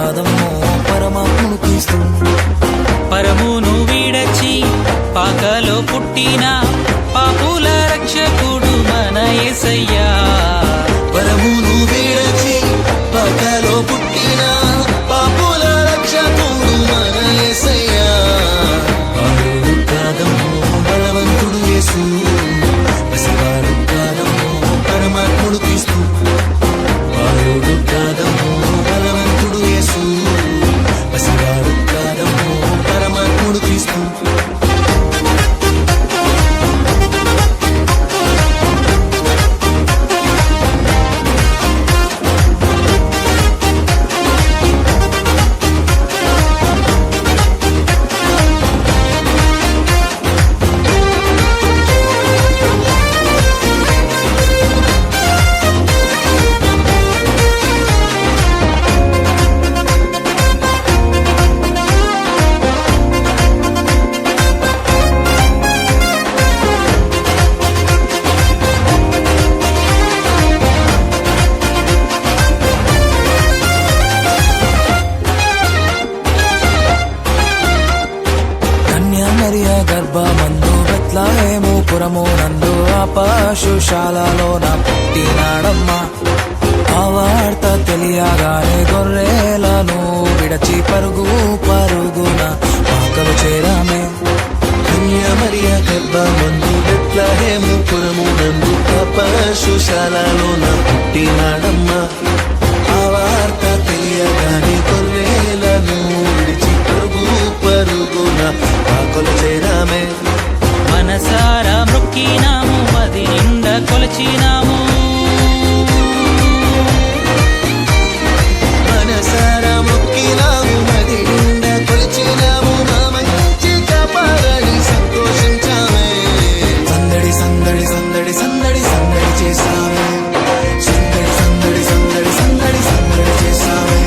కాదమ్మో పరమాత్ముడు క్రీస్తు. పరమును వీడచి పాకలో పుట్టిన పాపుల రక్షకుడు మన యేసయ్యా. పరమును వీడచి పాకలో పుట్టిన పాపుల రక్షకుడు మన యేసయ్యా. బాలుడు కాదమ్మో బలవంతుడు యేసు, పసివాడు కాదమ్మో పరమాత్ముడు క్రీస్తు. బాలుడు కాదమ్మో బలవంతుడు యేసు, పసివాడు కాదమ్మో పరమాత్ముడు క్రీస్తు. మరియ గర్భమందు బెత్లెహేము పురము నందు ఆ పశుశాలలోన పుట్టినాడమ్మా. ఆ వార్త తెలియగానే గొర్రెలను విడచి పరుగు పరుగున పాకలు చేరామే. మరియ గర్భమందు బెత్లెహేము పురము నందు ఆ పశుశాలలోన పుట్టినాడమ్మా. ఆ వార్త తెలియగానే గొర్రెలను విడిచి పరుగు పరుగున పాకలు చేరామే. మనసారా మొక్కినాము, మది నిండా కొలిచినాము. మనసారా మొక్కినాము, మది నిండా కొలిచినాము. నా మంచి కాపాడని సంతోషించామే. సందడి సందడి సందడి సందడి సందడి చేసామే. సందడి సందడి సందడి సందడి సందడి చేసామే.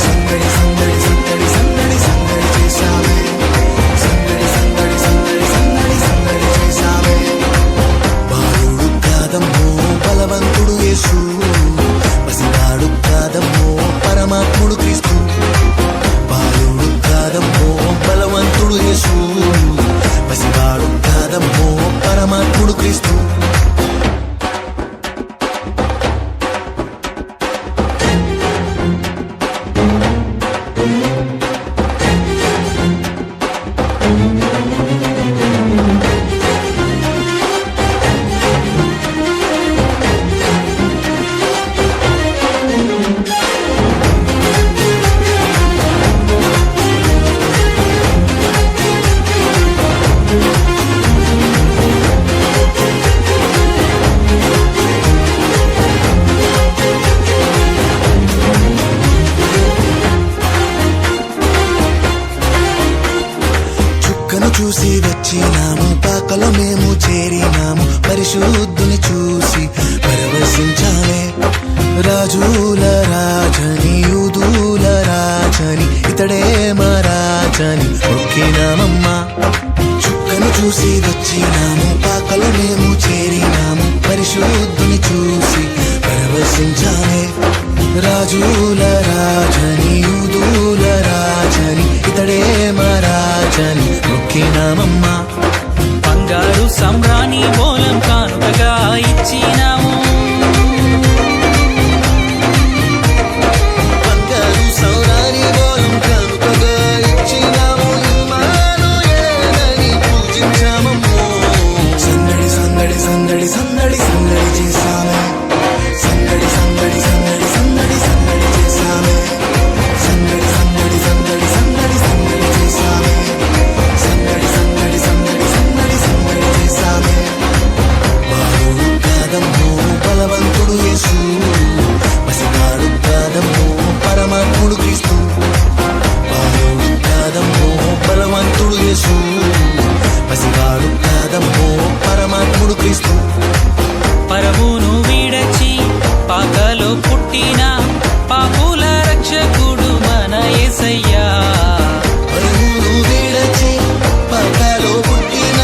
సందడి సందడి సందడి సందడి సందడి చేసామే. సందడి సందడి సందడి సందడి సందడి చేసామే. బాలుడు కాదమ్మో బలవంతుడు యేసు, పసివాడు కాదమ్మో పరమాత్ముడు క్రీస్తు. బాలుడు కాదమ్మో బలవంతుడు యేసు, పసివాడు కాదమ్మో పరమాత్ముడు క్రీస్తు. చుక్కను చూసి వచ్చినాము, పాకలో మేము చేరినాము. పరిశుద్ధుని చూసి పరవశించాలే. రాజుల రాజని యూదుల రాజని ఇతడే మా రాజని మొక్కినామమ్మా. చుక్కను చూసి వచ్చినాము, పాకలో మేము చేరినాము. పరిశుద్ధుని చూసి పరవశించాలే. రాజుల రాజని యూదుల రాజని ఇతడే మా రాజని మొక్కినామమ్మా. బంగారు సంబ్రాణి మూలం కానుకగా ఇచ్చినాము. బంగారు సౌరాని మూలం కానుకగా ఇచ్చినాము. ఇమ్మానుయేలని పూజించామమ్మో. సందడి సందడి సందడి సందడి సందడి చేసామే. సందడి సందడి సందడి సందడి సందడి చేసామే. సందడి సందడి సందడి సందడి సందడి చేసామే. సందడి సందడి సందడి సందడి సందడి చేసామే. బాలుడు కాదమ్మో బలవంతుడు యేసు, పసివాడు కాదమ్మో పరమాత్ముడు క్రీస్తు. బాలుడు కాదమ్మో బలవంతుడు యేసు, పసివాడు కాదమ్మో పరమాత్ముడు క్రీస్తు. పరమును వీడచి పాకలో పుట్టిన పాపుల రక్షకుడు మన యేసయ్యా. పరమును వీడచి పాకలో పుట్టిన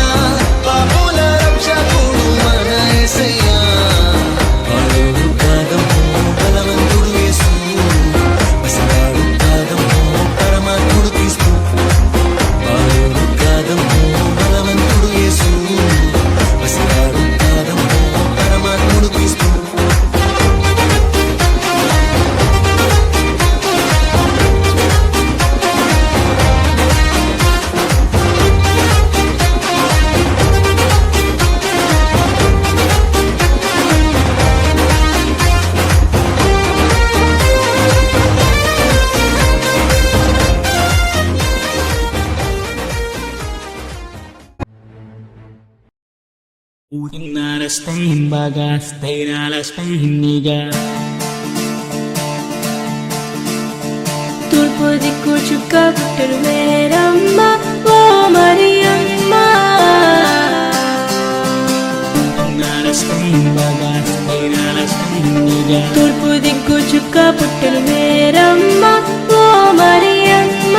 పాపుల రక్షకుడు మన యేసయ్యా. బాలుడు కాదమ్మో బలవంతుడు యేసు, పసివాడు Inna Spain baga, Spain a la Spainiga. తూర్పు దిక్కు చుక్క పుట్టరు మేరమ్మ ఓ మరియమ్మ తూర్పు దిక్కు చుక్క పుట్టరు మేరమ్మ ఓ మరియమ్మ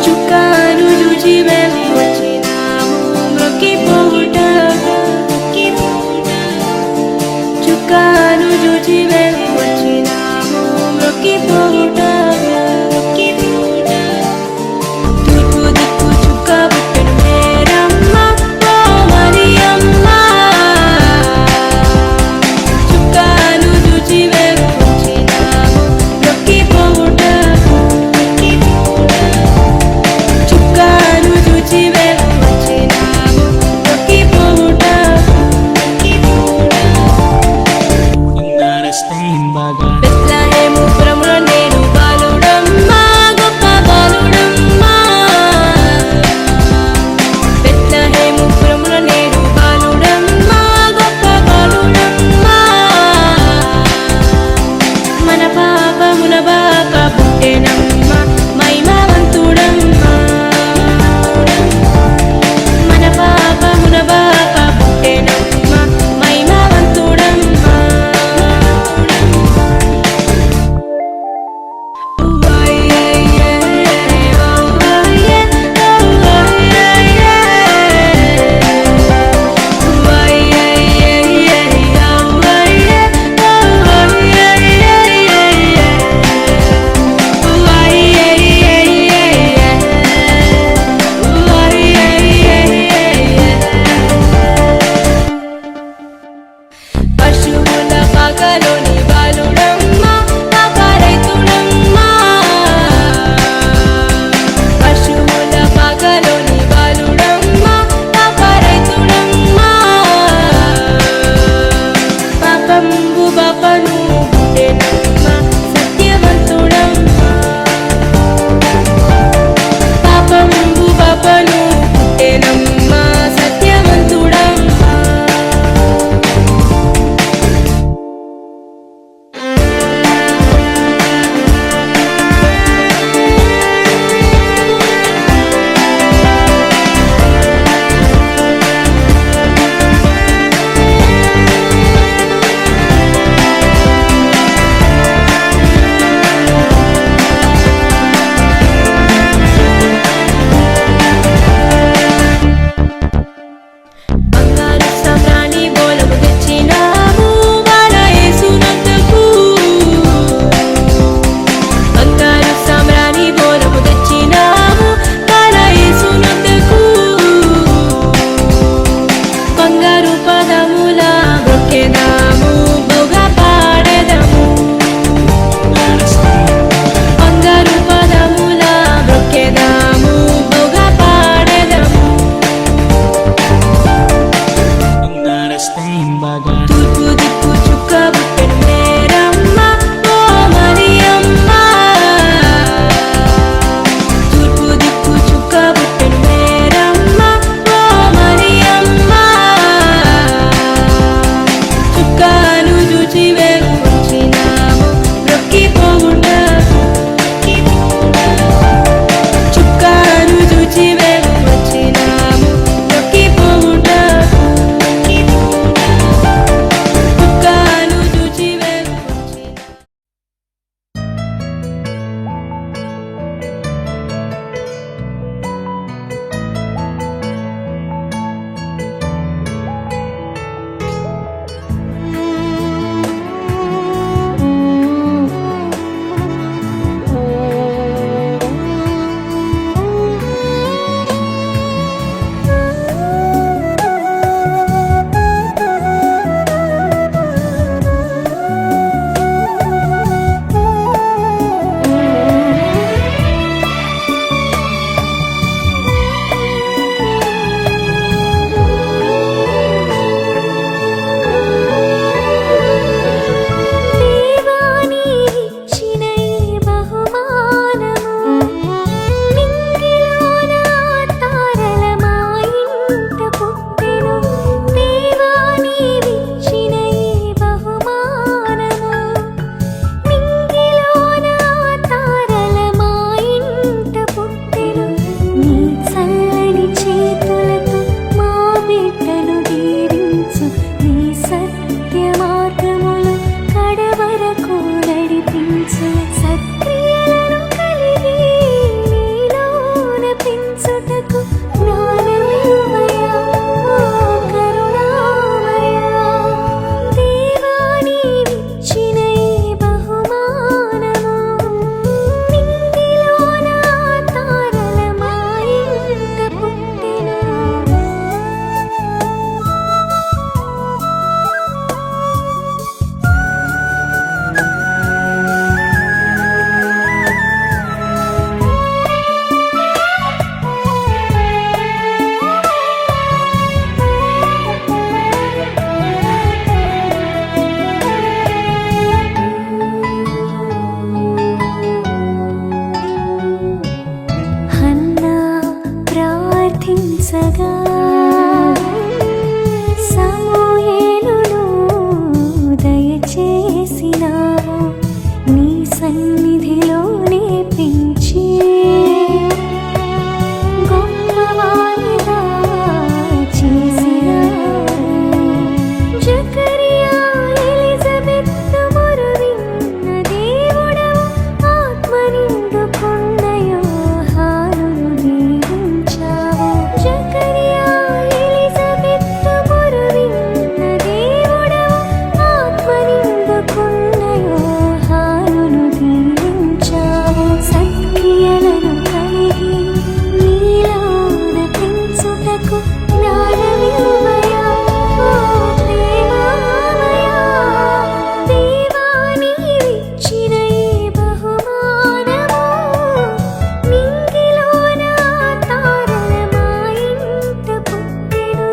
చుక్కాను చూచి మేము వచ్చినాము మ్రొక్కిపోవుటగా చుక్కాను చూచి మేము వచ్చినాము మ్రొక్కిపోవుటగా తూర్పు దిక్కు చుక్క పుట్టెను మేరమ్మ ఓ మరియమ్మ చుక్కాను చూచి మేము వచ్చినాము మ్రొక్కిపోవుటగా చుక్కాను చూచి మేము వచ్చినాము మ్రొక్కిపోవుటగా బెత్లెహేము పురములో నేడు బాలుడమ్మ గొప్ప బాలుడమ్మ బెత్లెహేము పురములో నేడు బాలుడమ్మ గొప్ప బాలుడమ్మ మన పాపమున బాప పుట్టెనమ్మ మహిమవంతుడమ్మ మన పాపమున బాప పుట్టెనమ్మ మహిమవంతుడమ్మ సన్నిధిలోనే పెంచి గొప్పవానిగా చేసినారు. జకరియా ఎలిజబెత్తు మొరు విన్న దేవుడవు, ఆత్మ నిండుకున్న యోహానును దీవించావు. జకరియా ఎలిజబెత్తు మొరు విన్న దేవుడవు, ఆత్మ నిండుకున్న యోహానును దీవించావు. సత్క్రియలను కలిగి నీలోన పెంచుటకు జ్ఞానమివ్వయా. ఓ ప్రేమామయా, దేవా నీవిచ్చిన ఈ బహుమానము నింగిలోన తారల మా ఇంట పుట్టెను.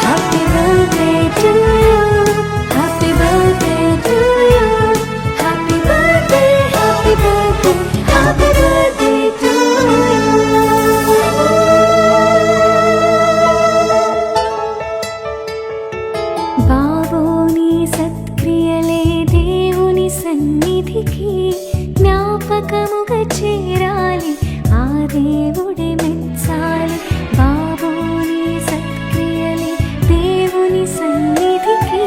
Happy birthday to you, happy birthday to you, happy birthday, happy birthday, happy birthday to you. బాబు నీ సత్క్రియలే దేవుని సన్నిధికి జ్ఞాపకముగా చేరాలి, ఆ దేవుడే మెచ్చాలి. బాబు నీ సత్క్రియలే దేవుని సన్నిధికి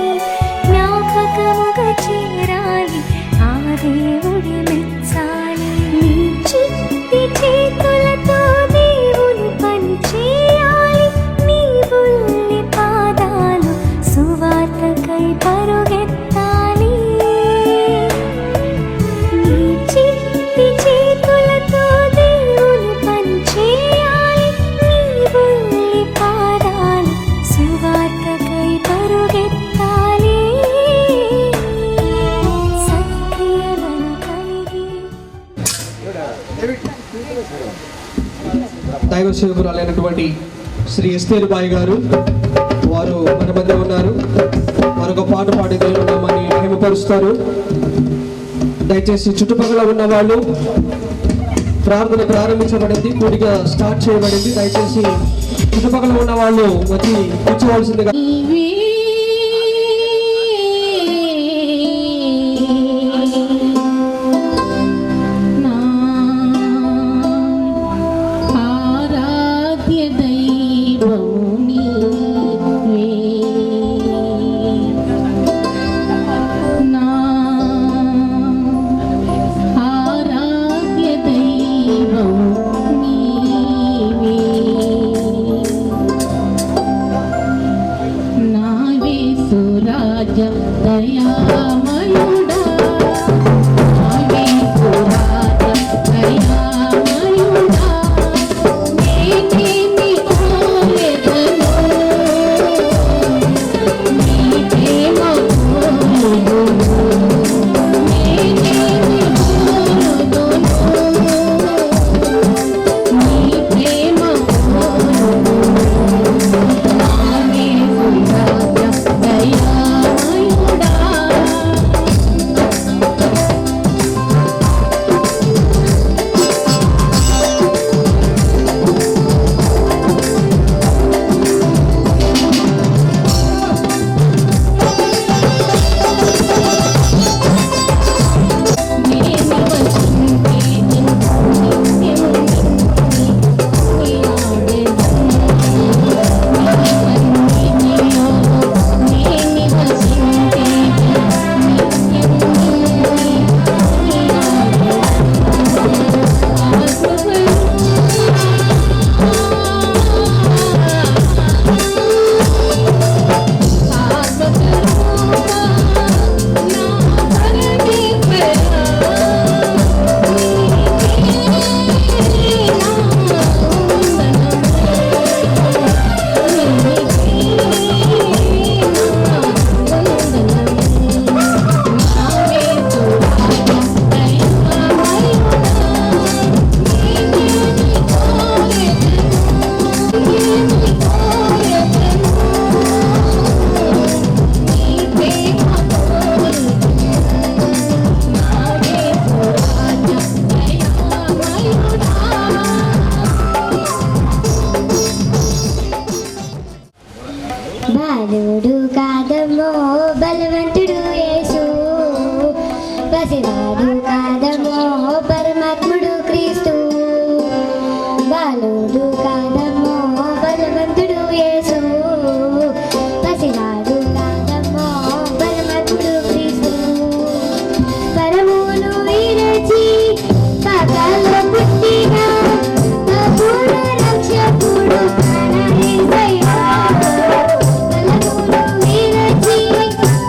జ్ఞాపకముగా చేరాలి, ఆ దేవుడే మెచ్చాలి. నీ చిట్టి చేతులతో దేవుని పని చేయాలి, నీ బుల్లి పాదాలు సువార్తకై పరుగెత్తాలి. నీ చిట్టి చేతులతో దేవుని పని చేయాలి, నీ బుల్లి పాదాలు సువార్తకై పరుగెత్తాలి. సత్క్రియలను కలిగి దైవ సేవకురాలైనటువంటి శ్రీ ఎస్తేరు బాయి గారు వారు మన మధ్య ఉన్నారు. మరొక పాట పాడి దేవుని నామాన్ని మహిమపరుస్తారు. దయచేసి చుట్టుపక్కల ఉన్న వాళ్ళు, ప్రార్థన ప్రారంభించబడింది, కూడిగా స్టార్ట్ చేయబడింది. దయచేసి చుట్టుపక్కల ఉన్న వాళ్ళు వచ్చి కూర్చోవలసిందిగా. ఆరాధ్య దైవం నీవే, నా ఆరాధ్య దైవం నీవే, నా యేసురాజ దయామయుడా, నా యేసురాజ దయామయుడా, నేనేమి కోరెదను, నీ ప్రేమ కోరుదును, నేనేమి కోరుదును, నీ ప్రేమ కోరుదును, నా యేసురాజ దయామయుడా. బాలుడు కాదమ్మో బలవంతుడు యేసు పసివాడు కాదమ్మో పరమాత్ముడు క్రీస్తు బాలుడు కాదమ్మో బలవంతుడు యేసు పసివాడు కాదమ్మో పరమాత్ముడు క్రీస్తు పరమును విరచి పాతాళంలో పుట్టిన అపూర్ణ రక్షకుడు మన యేసయ్యా పరమును విరచి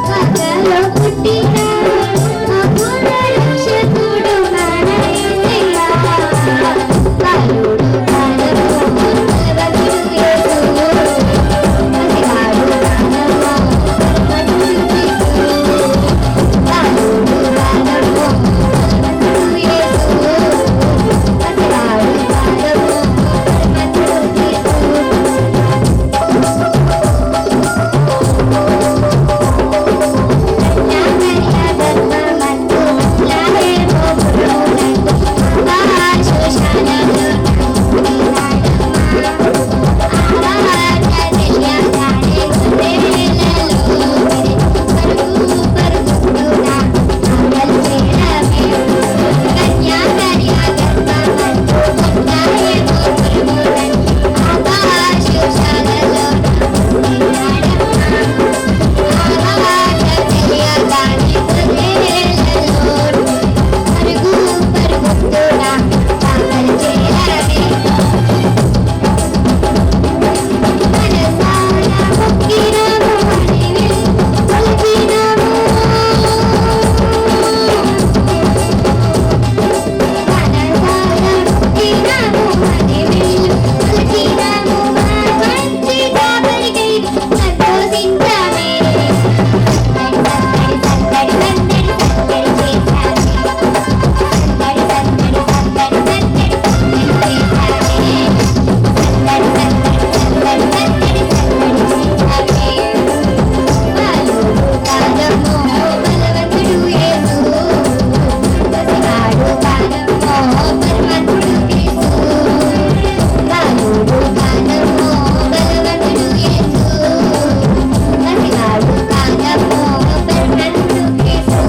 పాతాళంలో పుట్టిన అపూర్ణ రక్షకుడు మన యేసయ్యా బాలుడు కాదమ్మో బలవంతుడు యేసు పసివాడు కాదమ్మో పరమాత్ముడు క్రీస్తు బాలుడు కాదమ్మో బలవంతుడు యేసు పసివాడు కాదమ్మో పరమాత్ముడు క్రీస్తు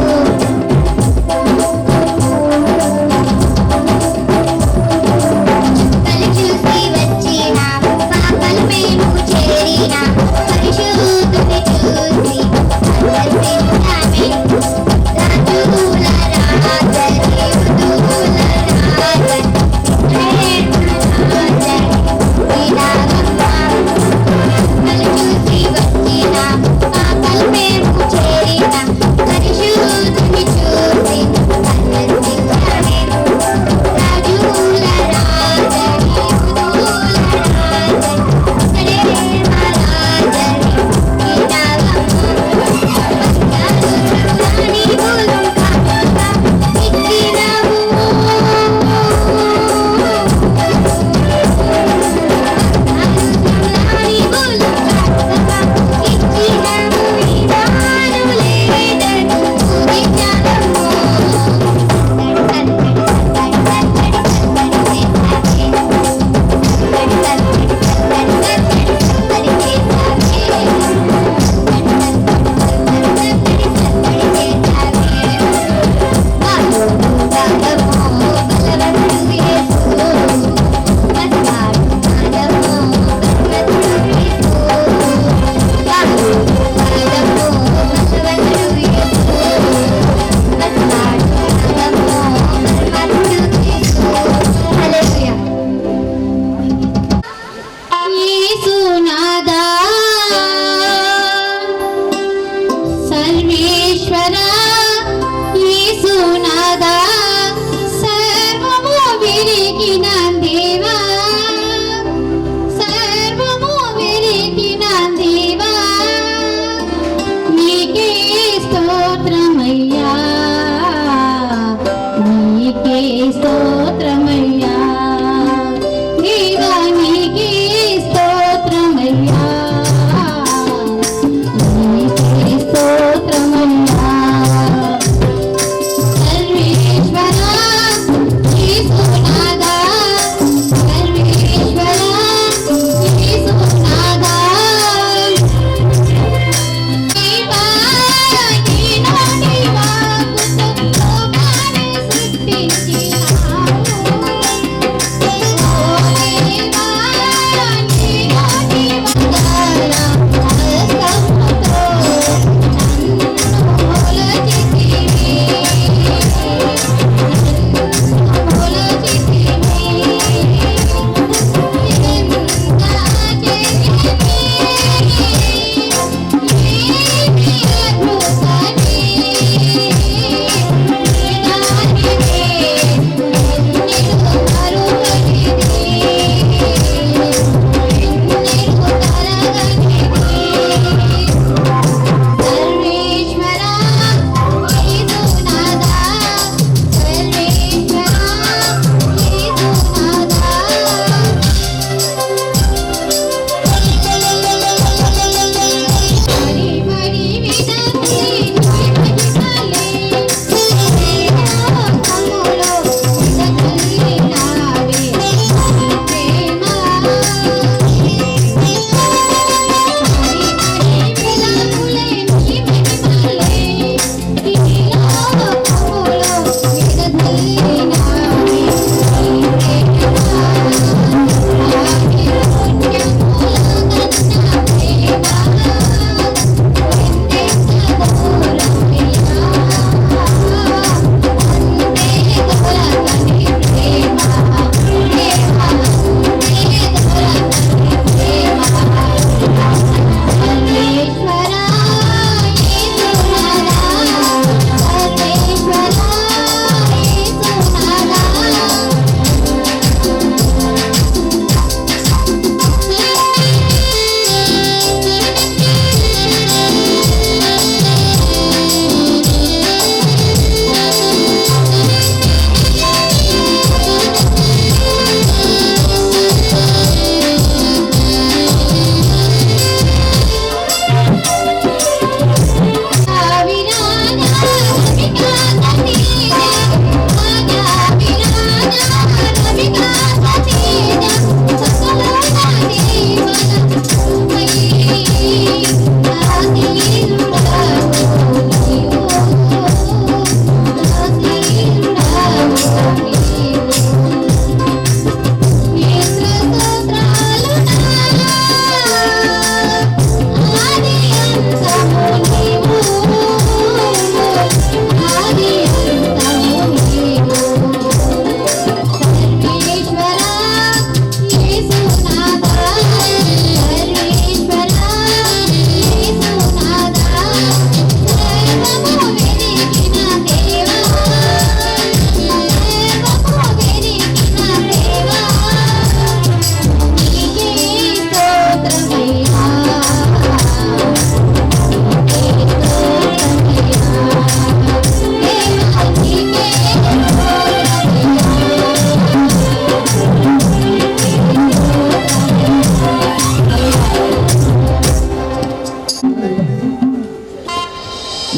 స్తోత్రమయ్యా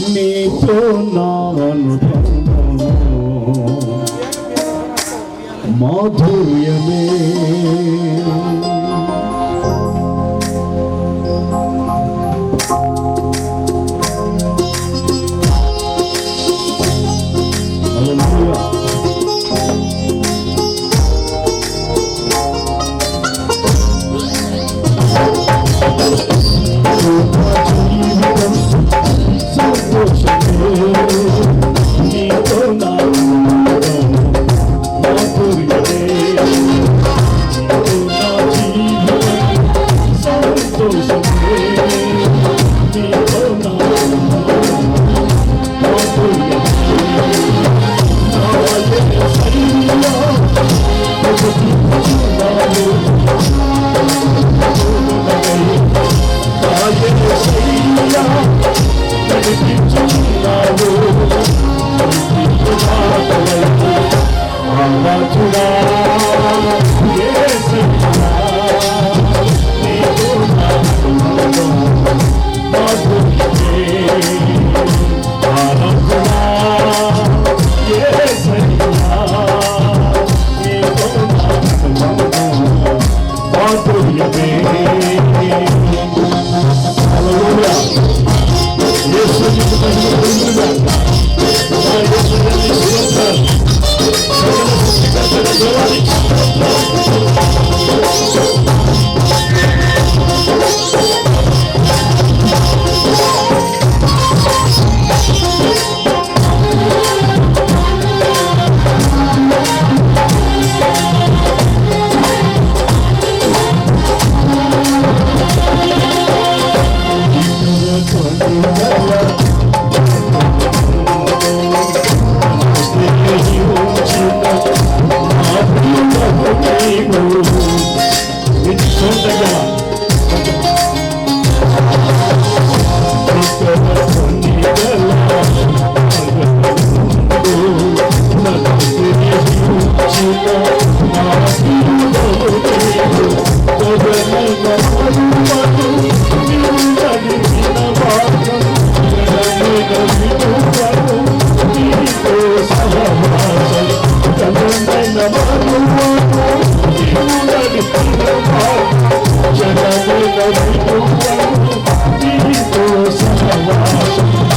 నీతో నాను మాధుర్యమే Thank you.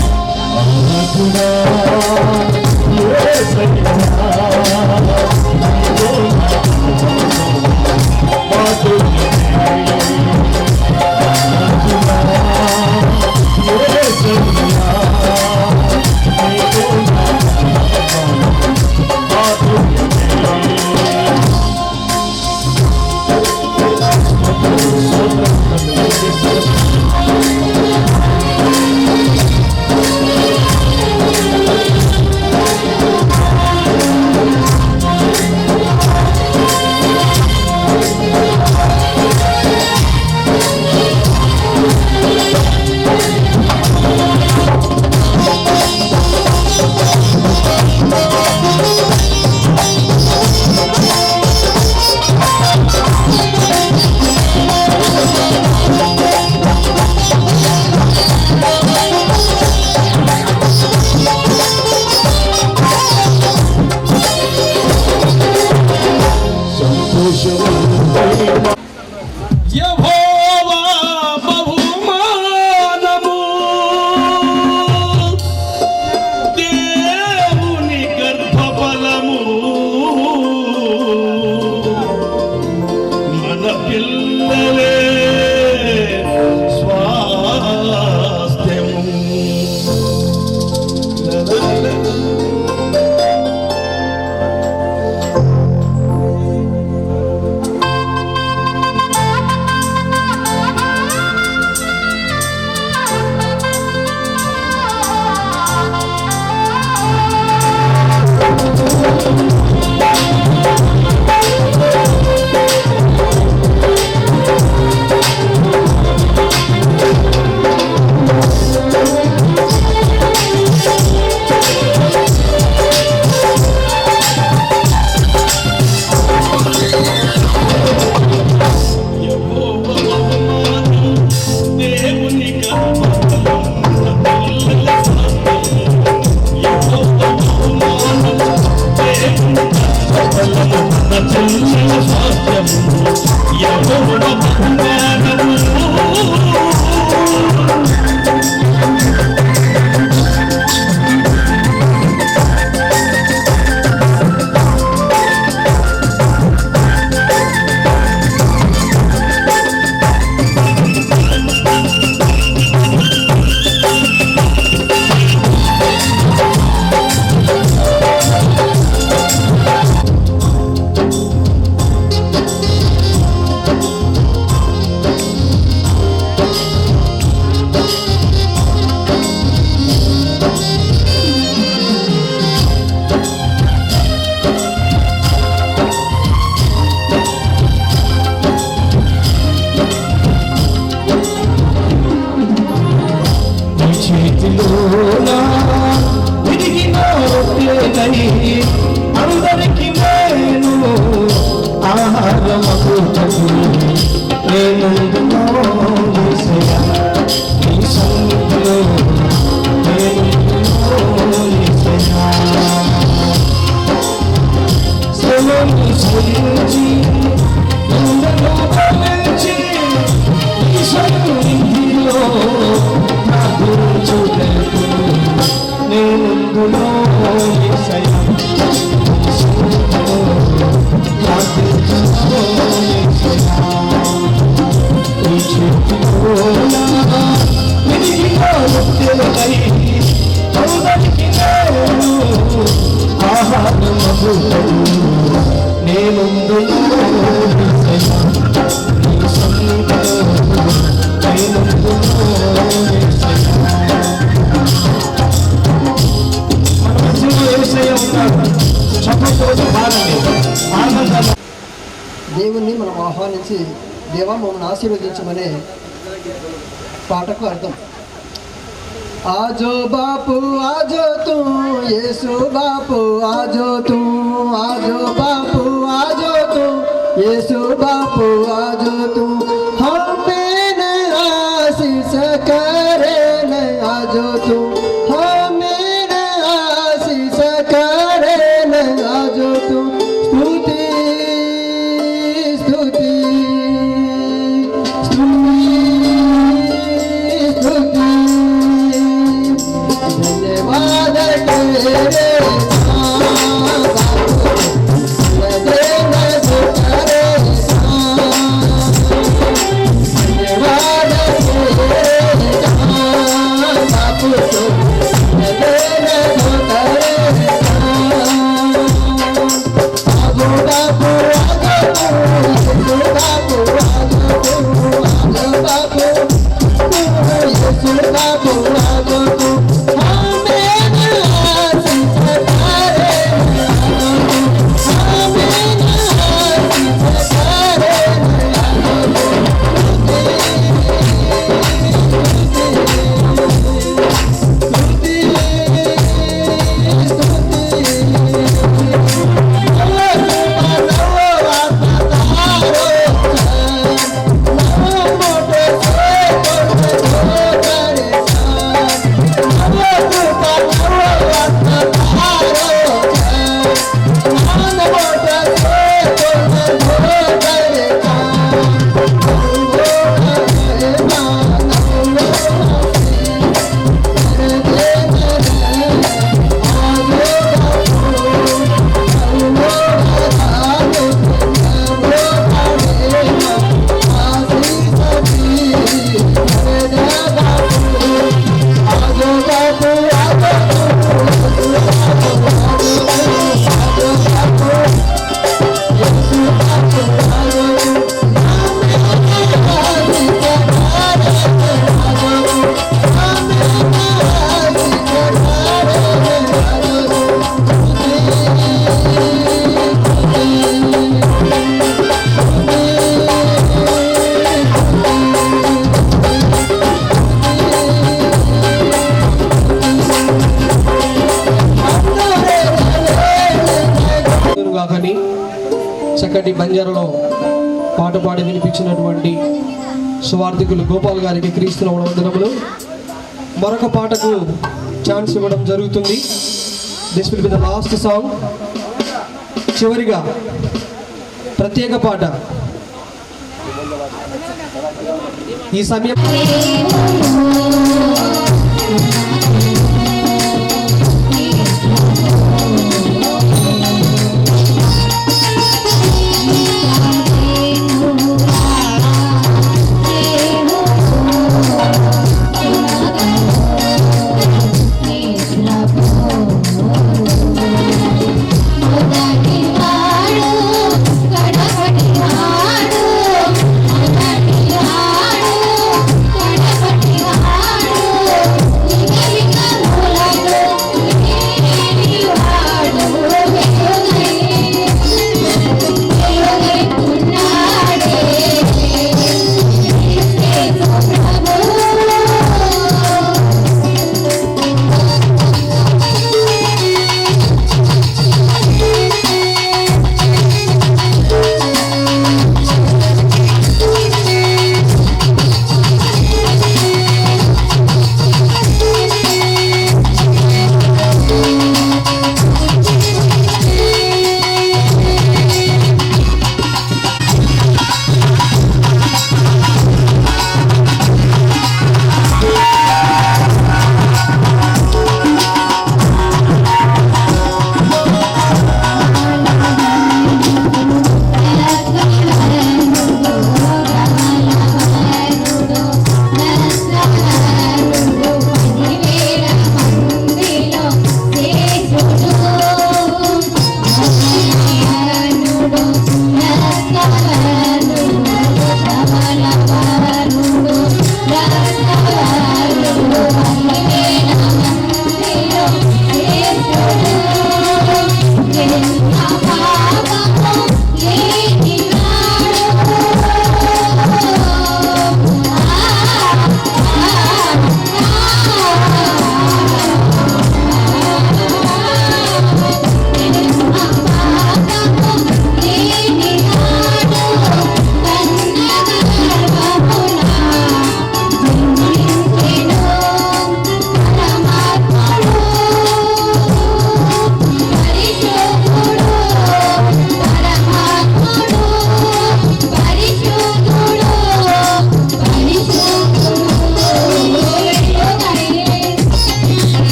చేతిలోనా విరిగిన రొట్టెనై అందరికి నేను ఆహారమగుటకు నేనుందునో యేసయ్యా నీ సన్నిధిలో నేనుందునో యేసయ్యా శ్రమను సహించి నిందను భరించి నీ సన్నిధిలో నా గురించుటకు నేనుందునో యేసయ్యా నీ సన్నిధిలో నా గురించుటకు యేసయ్యా నీ చేతిలోనా విరిగిన రొట్టెనై అందరికి నేను ఆహారమగుటకు నేనుందునో యేసయ్యా నీ సన్నిధిలో నేనుందునో యేసయ్యా మన మధ్యలో యేసయ్య ఉన్నాడు చప్పట్లతో పాడండి ఆనందాన్ని దేవుణ్ణి మనం ఆహ్వానించి దేవా మమ్మల్ని ఆశీర్వదించమనే పాటకు అర్థం. ఆజో బాపు ఆజో తూ యేసు బాపు ఆజో తూ ఆజో బాపు ఆజో తూ యేసు బాపు ఆజో తూ हमें आशीष करे न आजो तू हमें आशीष करे न आजो तू स्तुति स्तुति स्तुति धन्यवाद तेरे గాకని చక్కటి బంజారాలో పాట పాడి వినిపించినటువంటి సువార్థికులు గోపాల్ గారికి క్రీస్తుల వందనములు. మరొక పాటకు ఛాన్స్ ఇవ్వడం జరుగుతుంది. This will be the last song. చివరిగా ప్రత్యేక పాట. ఈ సమయం కడపటి వాడు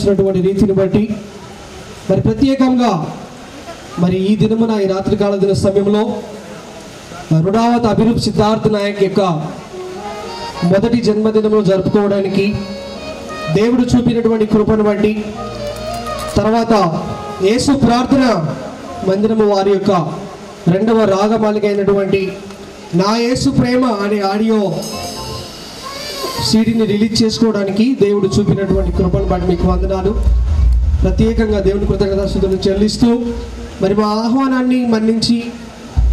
నడిపించినటువంటి రీతిని బట్టి మరి ప్రత్యేకంగా మరి ఈ దినమున ఈ రాత్రికాల దిన సమయంలో రుడావత్ అభిరూప్ సిద్ధార్థ నాయక్ యొక్క మొదటి జన్మదినమును జరుపుకోవడానికి దేవుడు చూపినటువంటి కృపను బట్టి, తర్వాత యేసు ప్రార్థన మందిరము వారి యొక్క 2వ రాగమాలిక అయినటువంటి నా యేసు ప్రేమ అనే ఆడియో సీడీని రిలీజ్ చేసుకోవడానికి దేవుడు చూపినటువంటి కృపను బట్టి మీకు వందనాలు. ప్రత్యేకంగా దేవుని కృతజ్ఞతాస్తుతులు చెల్లిస్తూ మరి మా ఆహ్వానాన్ని మన్నించి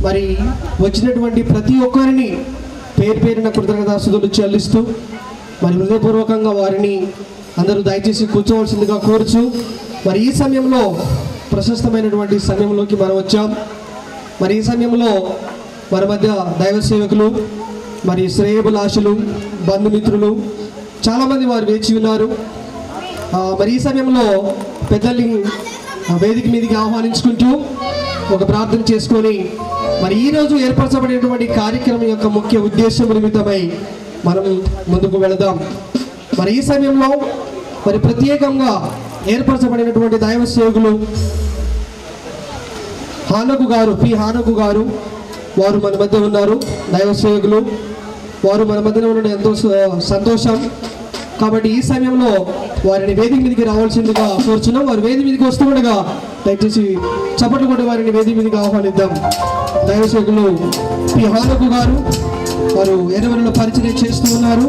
మరి వచ్చినటువంటి ప్రతి ఒక్కరిని పేరు పేరున కృతజ్ఞతాస్తుతులు చెల్లిస్తూ మరి హృదయపూర్వకంగా వారిని అందరూ దయచేసి కూర్చోవలసిందిగా కోరుచు మరి ఈ సమయంలో ప్రశస్తమైనటువంటి సమయంలోకి మనం వచ్చాం. మరి ఈ సమయంలో మన మధ్య దైవ సేవకులు, మరి శ్రేయభిలాషులు, బంధుమిత్రులు చాలామంది వారు వేచి ఉన్నారు. మరి ఈ సమయంలో పెద్దల్ని వేదిక మీదకి ఆహ్వానించుకుంటూ ఒక ప్రార్థన చేసుకొని మరి ఈరోజు ఏర్పరచబడినటువంటి కార్యక్రమం యొక్క ముఖ్య ఉద్దేశం నిమిత్తమై మనం ముందుకు వెళదాం. మరి ఈ సమయంలో మరి ప్రత్యేకంగా ఏర్పరచబడినటువంటి దైవ సేవకులు హానకు గారు, పి హానకు గారు వారు మన మధ్య ఉన్నారు. దైవ సేవకులు వారు మన మధ్యలో ఉండడం ఎంతో సంతోషం. కాబట్టి ఈ సమయంలో వారిని వేదిక మీదకి రావాల్సిందిగా కోరుచున్నాం. వారు వేదిక మీదకి వస్తుండగా దయచేసి చప్పట్లు కొట్టి వారిని వేదిక మీదకి ఆహ్వానిద్దాం. దైవ సేవకులు పి హానకు గారు వారు ఎడవరిలో పరిచయం చేస్తూ ఉన్నారు.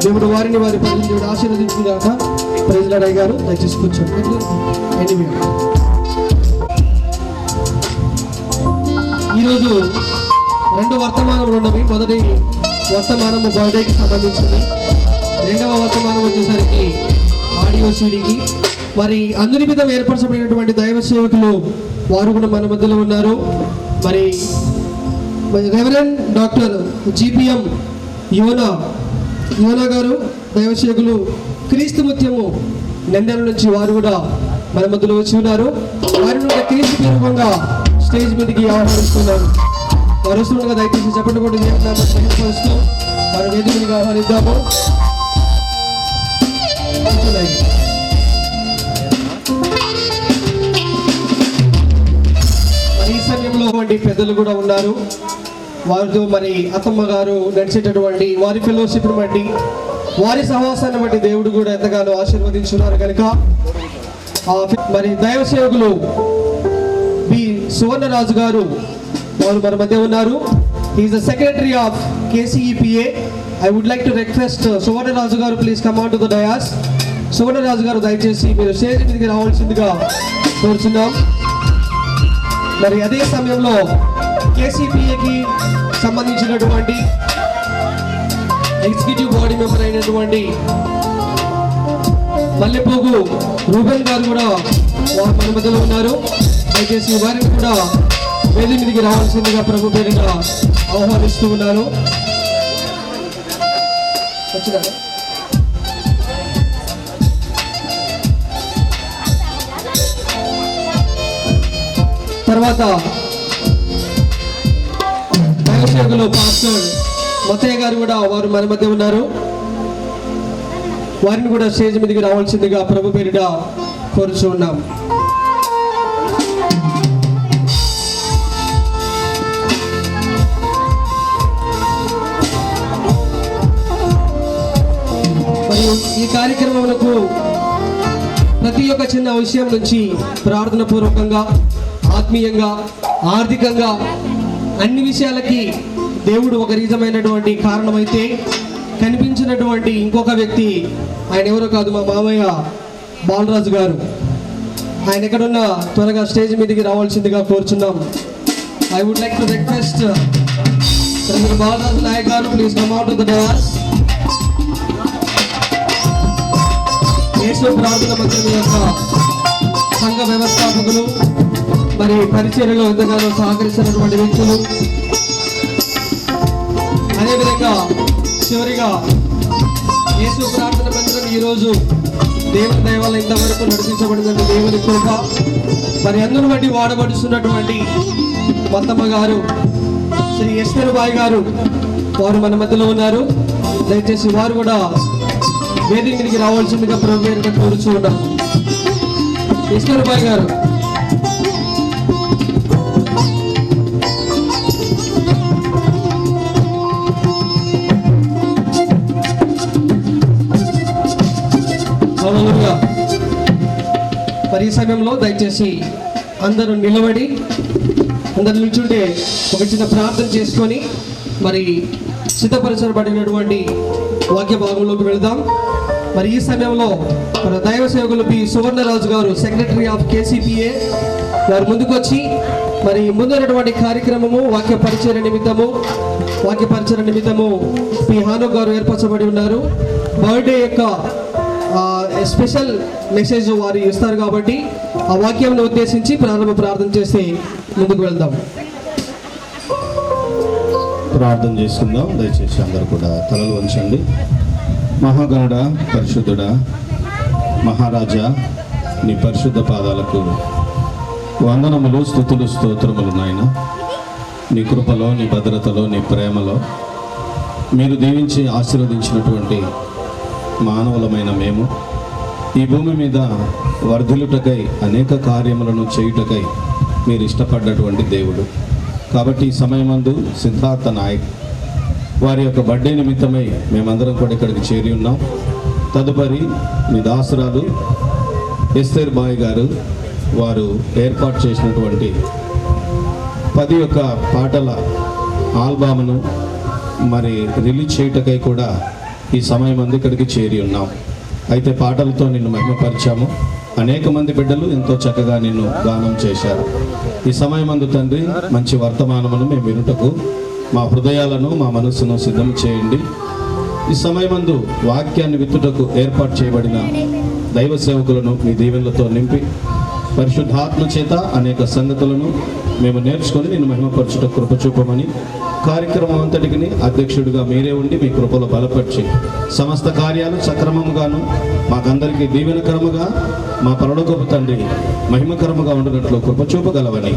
దేవుడు వారిని వారి పరిచయం ఆశీర్వదించుగాక. ప్రైజ్లాడ్ గారు దయచేసి కూర్చోండి. ఎనీవే ఈరోజు 2 వర్తమానములు ఉన్నవి. మొదటి వర్తమానము బర్త్డేకి సంబంధించింది. 2వ వర్తమానం వచ్చేసరికి ఆడియో సీడీకి. మరి అందరి మీద ఏర్పరచబడినటువంటి దైవ సేవకులు వారు కూడా మన మధ్యలో ఉన్నారు. మరి రెవరెండ్ డాక్టర్ జిపిఎం యువన గారు దైవ సేవకులు క్రీస్తు ముత్యము నంద్యాల నుంచి వారు కూడా మన మధ్యలో వచ్చి ఉన్నారు. వారి నుండి క్రీస్తు పూర్వకంగా స్టేజ్ మీదకి ఆహ్వానిస్తున్నారు. వారు వస్తుండగా దయచేసి చెప్పండి కూడా సహించు వారి వేదిక మీదకి ఆహ్వానిద్దాము. మరి ఈ సమయంలో పెద్దలు కూడా ఉన్నారు. వారితో మరి అత్తమ్మ గారు నడిచేటటువంటి వారి ఫెలోషిప్ని బట్టి, వారి సహవాసాన్ని బట్టి దేవుడు కూడా ఎంతగానో ఆశీర్వదించున్నారు కనుక మరి దైవ సేవకులు బి సువర్ణరాజు గారు వారు మన మధ్య ఉన్నారు. Is the secretary of KCEPA. I would like to request Suvarnaraju garu please come on to the dais. Suvarnaraju garu దయచేసి మీరు స్టేజ్ మీదకి రావాల్సిందిగా కోరుచున్నాం. మరి అదే సమయంలో KCPAకి సంబంధించినటువంటి ఎగ్జిక్యూటివ్ బాడీ మెంబర్ అయినటువంటి మల్లెపోగు రూబెన్ గారు కూడా వారు మన మధ్యలో ఉన్నారు. దయచేసి వారిని కూడా వేదిక మీదకి రావాల్సిందిగా ప్రభు పేరిట ఆహ్వానిస్తూ ఉన్నారు. తర్వాత దైవసేవకులు పాస్టర్ మత్తయ్య గారు కూడా వారు మన మధ్య ఉన్నారు. వారిని కూడా స్టేజ్ మీదకి రావాల్సిందిగా ప్రభు పేరిట కోరుచూ ఉన్నాం. మరియు ఈ కార్యక్రమములకు ప్రతి ఒక్క చిన్న విషయం నుంచి ప్రార్థన పూర్వకంగా, ఆత్మీయంగా, ఆర్థికంగా అన్ని విషయాలకి దేవుడు ఒక నిజమైనటువంటి కారణమైతే కనిపించినటువంటి ఇంకొక వ్యక్తి ఆయన ఎవరో కాదు, మా మామయ్య బాలరాజు గారు. ఆయన ఎక్కడున్నా త్వరగా స్టేజ్ మీదకి రావాల్సిందిగా కోరుచున్నాం. I would like to request Balaraju Naik garu please come out to the dais. Yesu ప్రార్థన మందిరం యొక్క సంఘ వ్యవస్థాపకులు, మరి పరిచర్యలో ఎంతగానో సహకరిస్తున్నటువంటి వ్యక్తులు, అదేవిధంగా చివరిగా యేసు ప్రార్థన మందిరం ఈరోజు దేవుని దయ వల్ల ఇంతవరకు నడిపించబడిందంటే దేవుని కృప. మరి అందరిని బట్టి వాడబడుతున్నటువంటి మత్తమ్మ గారు, శ్రీ ఎస్తర్ బాయ్ గారు వారు మన మధ్యలో ఉన్నారు. దయచేసి వారు కూడా వేదిక మీదకి రావాల్సిందిగా ప్రభు పేరిట కోరుచూ ఉన్నాం. ఎస్టర్ బాయ్ గారు. హల్లెలూయా. మరి ఈ సమయంలో దయచేసి అందరూ నిలబడి అందరు నిల్చుంటే ఒక చిన్న ప్రార్థన చేసుకొని మరి సిద్ధపరచబడినటువంటి వాక్య భాగంలోకి వెళదాం. మరి ఈ సమయంలో మన దైవ సేవకులు పి సువర్ణరాజు గారు, సెక్రటరీ ఆఫ్ KCPA వారు ముందుకు వచ్చి మరి ముందున్నటువంటి కార్యక్రమము వాక్య పరిచయ నిమిత్తము పి హాను గారు ఏర్పరచబడి ఉన్నారు. బర్త్డే యొక్క స్పెషల్ మెసేజ్ వారు ఇస్తారు కాబట్టి ఆ వాక్యాన్ని ఉద్దేశించి ప్రార్థన చేసి ముందుకు వెళ్దాం. ప్రార్థన చేసుకుందాం. దయచేసి అందరూ కూడా తలలు వంచండి. మహాగణుడా, పరిశుద్ధుడా, మహారాజా, నీ పరిశుద్ధ పాదాలకు వందనములు, స్తుతులు, స్తోత్రములు నాయన. నీ కృపలో, నీ భద్రతలో, నీ ప్రేమలో మీరు దీవించి ఆశీర్వదించినటువంటి మానవులమైన మేము ఈ భూమి మీద వర్ధిల్లుటకై అనేక కార్యములను చేయుటకై మీరు ఇష్టపడ్డటువంటి దేవుడు. కాబట్టి ఈ సమయమందు సిద్ధార్థ నాయక్ వారి యొక్క బర్త్డే నిమిత్తమై మేమందరం కూడా ఇక్కడికి చేరి ఉన్నాం. తదుపరి మీ దాసురాలు ఎస్తేర్ బాయ్ గారు వారు ఏర్పాటు చేసినటువంటి 10 యొక్క పాటల ఆల్బమ్ను మరి రిలీజ్ చేయుటకై కూడా ఈ సమయం అందు ఇక్కడికి చేరి ఉన్నాం. అయితే పాటలతో నిన్ను మహిమపరిచాము. అనేక మంది బిడ్డలు ఎంతో చక్కగా నిన్ను గానం చేశారు. ఈ సమయమందు తండ్రి మంచి వర్తమానమును మేము వినుటకు మా హృదయాలను, మా మనస్సును సిద్ధం చేయండి. ఈ సమయమందు వాక్యాన్ని విత్తుటకు ఏర్పాటు చేయబడిన దైవ సేవకులను మీ దీవెనలతో నింపి పరిశుద్ధాత్మ చేత అనేక సంగతులను మేము నేర్చుకొని నిన్ను మహిమపరచుట కృప చూపమని, కార్యక్రమం అంతటికి అధ్యక్షుడిగా మీరే ఉండి మీ కృపలో బలపరిచి సమస్త కార్యాలు సక్రమముగాను మాకందరికీ దీవెనకరముగా, మా పరలోకపు తండ్రి మహిమకరముగా ఉండినట్లు కృప చూపగలవని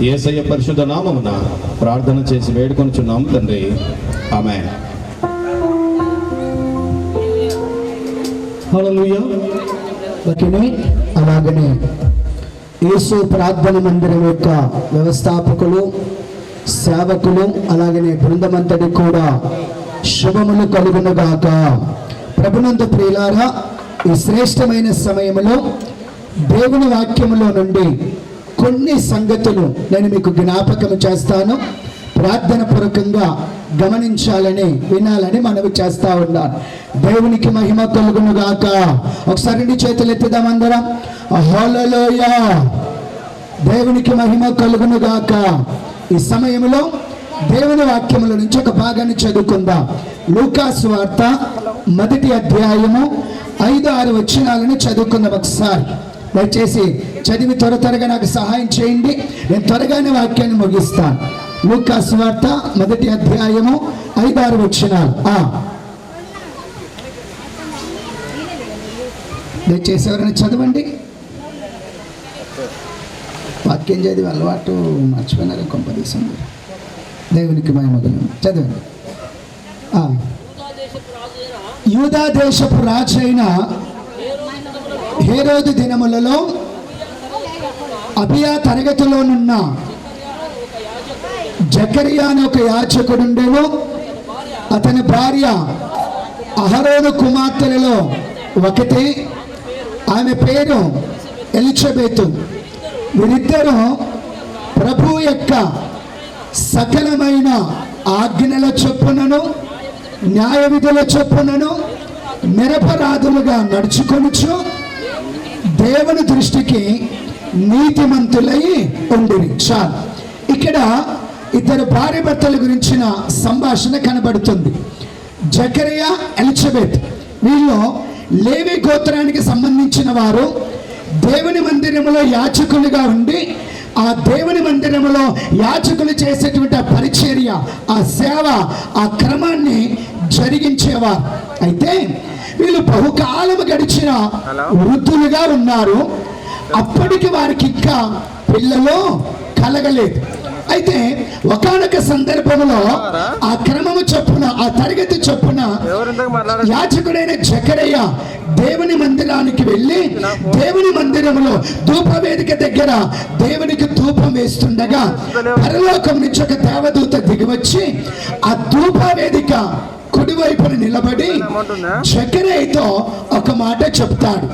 యేసయ్య పరిశుద్ధ నామమున ప్రార్థన చేసి వేడుకొనుచున్నాము తండ్రి. ఆమేన్. హల్లెలూయా. అలాగనే యేసు ప్రార్థన మందిరం యొక్క వ్యవస్థాపకులు, సేవకులు, అలాగనే బృందమంతటి కూడా శుభములు కలుగునుగాక. ప్రభునందు ప్రియులారా, ఈ శ్రేష్టమైన సమయంలో దేవుని వాక్యములో నుండి కొన్ని సంగతులు నేను మీకు జ్ఞాపకం చేస్తాను. ప్రార్థన పూర్వకంగా గమనించాలని, వినాలని మనవి చేస్తా ఉన్నాను. దేవునికి మహిమ కలుగునుగాక. ఒకసారి నీ చేతులు ఎత్తుదాం అందరం. హల్లెలూయా. దేవునికి మహిమ కలుగునుగాక. ఈ సమయంలో దేవుని వాక్యముల నుంచి ఒక భాగాన్ని చదువుకుందాం. లూకా సువార్త 1వ అధ్యాయము 5-6 వచనాలను చదువుకుందాం. ఒకసారి దయచేసి చదివి త్వరగా నాకు సహాయం చేయండి. నేను త్వరగానే వాక్యాన్ని ముగిస్తాను. లూకా సువార్త 1వ అధ్యాయము 5-6 వచనాలు. దయచేసి ఎవరైనా చదవండి. వాక్యం చదివి అలవాటు మర్చిపోయినారు కొంపదీసం. దేవునికి మహిమగలను చదవండి. యూదా దేశపు రాజైన హేరోదు దినములలో అబియా తరగతిలోనున్న జకరియా అని ఒక యాజకుడుండెను. అతని భార్య అహరోను కుమార్తెలలో ఒకటి, ఆమె పేరు ఎలిజబెతు. వీరిద్దరూ ప్రభు యొక్క సకలమైన ఆజ్ఞల చొప్పునను న్యాయ విధుల చొప్పునను నిరపరాధులుగా నడుచుకొనుచు దేవుని దృష్టికి నీతిమంతులై ఉండిరి. చాలు. ఇక్కడ ఇద్దరు భార్య భర్తల గురించిన సంభాషణ కనబడుతుంది. జకరియా, ఎలిజబెత్ వీళ్ళు లేవి గోత్రానికి సంబంధించిన వారు. దేవుని మందిరములో యాజకులుగా ఉండి ఆ దేవుని మందిరములో యాజకులు చేసేటువంటి పరిచర్య, ఆ సేవ, ఆ క్రమాన్ని జరిగించేవారు. అయితే వీళ్ళు బహుకాలము గడిచిన వృద్ధులుగా ఉన్నారు. అప్పటికి వారికి ఇంకా పిల్లలు కలగలేదు. అయితే ఒకానొక సందర్భంలో ఆ క్రమము చొప్పున, ఆ తరగతి చొప్పున యాజకుడైన జకరయ్య దేవుని మందిరానికి వెళ్ళి దేవుని మందిరంలో ధూపవేదిక దగ్గర దేవునికి ధూపం వేస్తుండగా పరలోకం నుంచి ఒక దేవదూత దిగివచ్చి ఆ ధూపవేదిక కుడివైపున నిలబడి జకరయ్యతో ఒక మాట చెప్తాడు.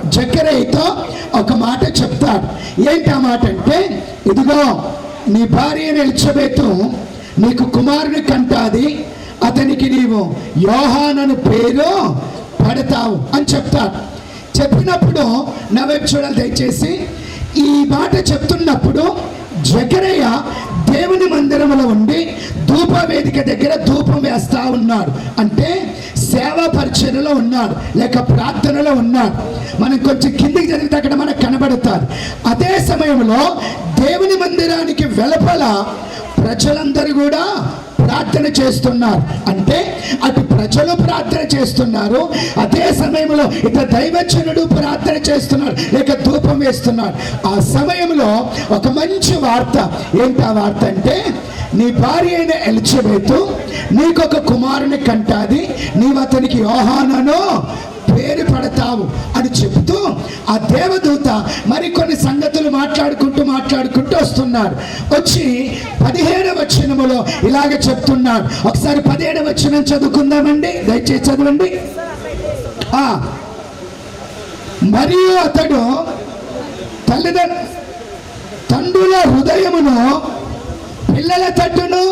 ఏంటి ఆ మాట అంటే, ఇదిగో నీ భార్య ఎలిజబెతు నీకు కుమారుని కంటాది, అతనికి నీవు యోహానను పేరు పడతావు అని చెప్తాడు. చెప్పినప్పుడు నా వైపు చూడాలి దయచేసి. ఈ మాట చెప్తున్నప్పుడు జకరయ్య దేవుని మందిరంలో ఉండి ధూపవేదిక దగ్గర ధూపం వేస్తా ఉన్నాడు. అంటే సేవా పరిచర్యలో ఉన్నాడు, లేక ప్రార్థనలో ఉన్నాడు. మనం కొంచెం కిందికి జరిగితే అక్కడ మనకు కనబడతారు. అదే సమయంలో దేవుని మందిరానికి వెలుపల ప్రజలందరూ కూడా ప్రార్థన చేస్తున్నారు. అంటే అటు ప్రజలు ప్రార్థన చేస్తున్నారు, అదే సమయంలో ఇతర దైవజనుడు ప్రార్థన చేస్తున్నాడు, లేక ధూపం వేస్తున్నాడు. ఆ సమయంలో ఒక మంచి వార్త. ఏంటి ఆ వార్త అంటే, నీ భార్య అయిన ఎలిజబెతు నీకొక కుమారుని కంటాది, నీవు అతనికి యోహానను పేరు పడతావు అని చెబుతూ ఆ దేవదూత మరికొన్ని సంగతులు మాట్లాడుకుంటూ వస్తున్నాడు. వచ్చి 17వ వచనములో ఇలాగ చెప్తున్నాడు. ఒకసారి 17వ వచనం చదువుకుందామండి, దయచేసి చదవండి. మరియు అతడు తండ్రుల హృదయమును పిల్లల తట్టును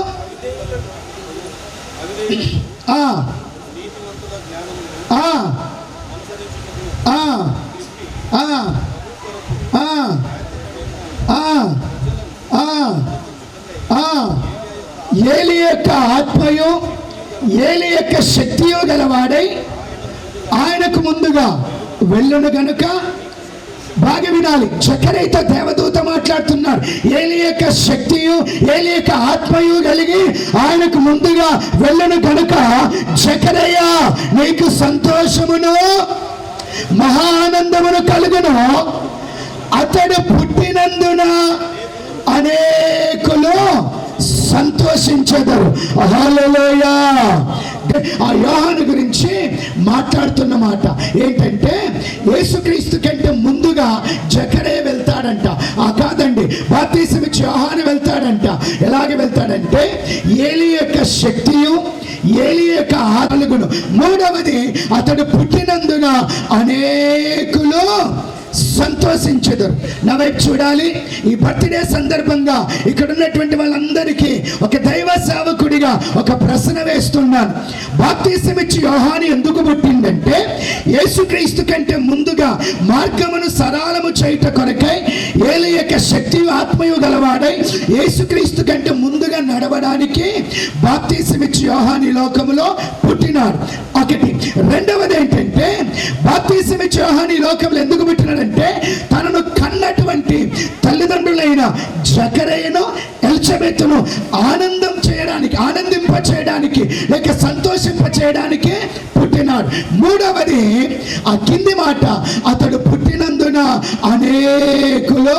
ఏలి యొక్క ఆత్మయు ఏలి యొక్క శక్తియు గలవాడై ఆయనకు ముందుగా వెళ్ళును గనుక, బాగా వినాలి, జకరయ్యతో దేవదూత మాట్లాడుతున్నాడు. ఏలి యొక్క శక్తియు ఏలి యొక్క ఆత్మయు కలిగి ఆయనకు ముందుగా వెళ్ళును గనుక, జకరయ్య నీకు సంతోషమును మహానందమును కలుగును. అతడు పుట్టినందున అనేకులు సంతోషించెదరు. హల్లెలూయా. ఆ యోహాను గురించి మాట్లాడుతున్న మాట ఏంటంటే, యేసుక్రీస్తు కంటే ముందుగా జకరయ్య వెళ్తాడంట. కాదండి, బాప్తిసం ఇచ్చి యోహాను వెళ్తాడంట. ఎలాగ వెళ్తాడంటే, ఏలి యొక్క శక్తియు ఏలి యొక్క ఆత్మగును. మూడవది, అతడు పుట్టినందున అనేకులు సంతోషించెదరు. నా వైపు చూడాలి. ఈ బర్త్డే సందర్భంగా ఇక్కడ ఉన్నటువంటి వాళ్ళందరికీ ఒక దైవ సేవకుడిగా ఒక ప్రశ్న వేస్తున్నాను. బాప్తిసం ఇచ్చి యోహాను ఎందుకు పుట్టిందంటే, యేసుక్రీస్తు కంటే ముందుగా మార్గమును సరళము చేయుట కొరకై ఏలి యొక్క శక్తి ఆత్మయు గలవాడై యేసుక్రీస్తు కంటే ముందుగా నడవడానికి బాప్తిసం ఇచ్చి యోహాను ఈ లోకములో పుట్టినాడు. ఒకటి. రెండవది ఏంటంటే, బాప్తిసం ఇచ్చి యోహాను ఈ లోకంలో ఎందుకు పుట్టినాడు అంటే, తనను కన్నటువంటి తల్లిదండ్రులైన జకరయ్యను ఎలిజబెతును ఆనందింప చేయడానికి లేక సంతోషింప చేయడానికి పుట్టినాడు. మూడవది, ఆ కింది మాట, అతడు పుట్టినందున అనేకులు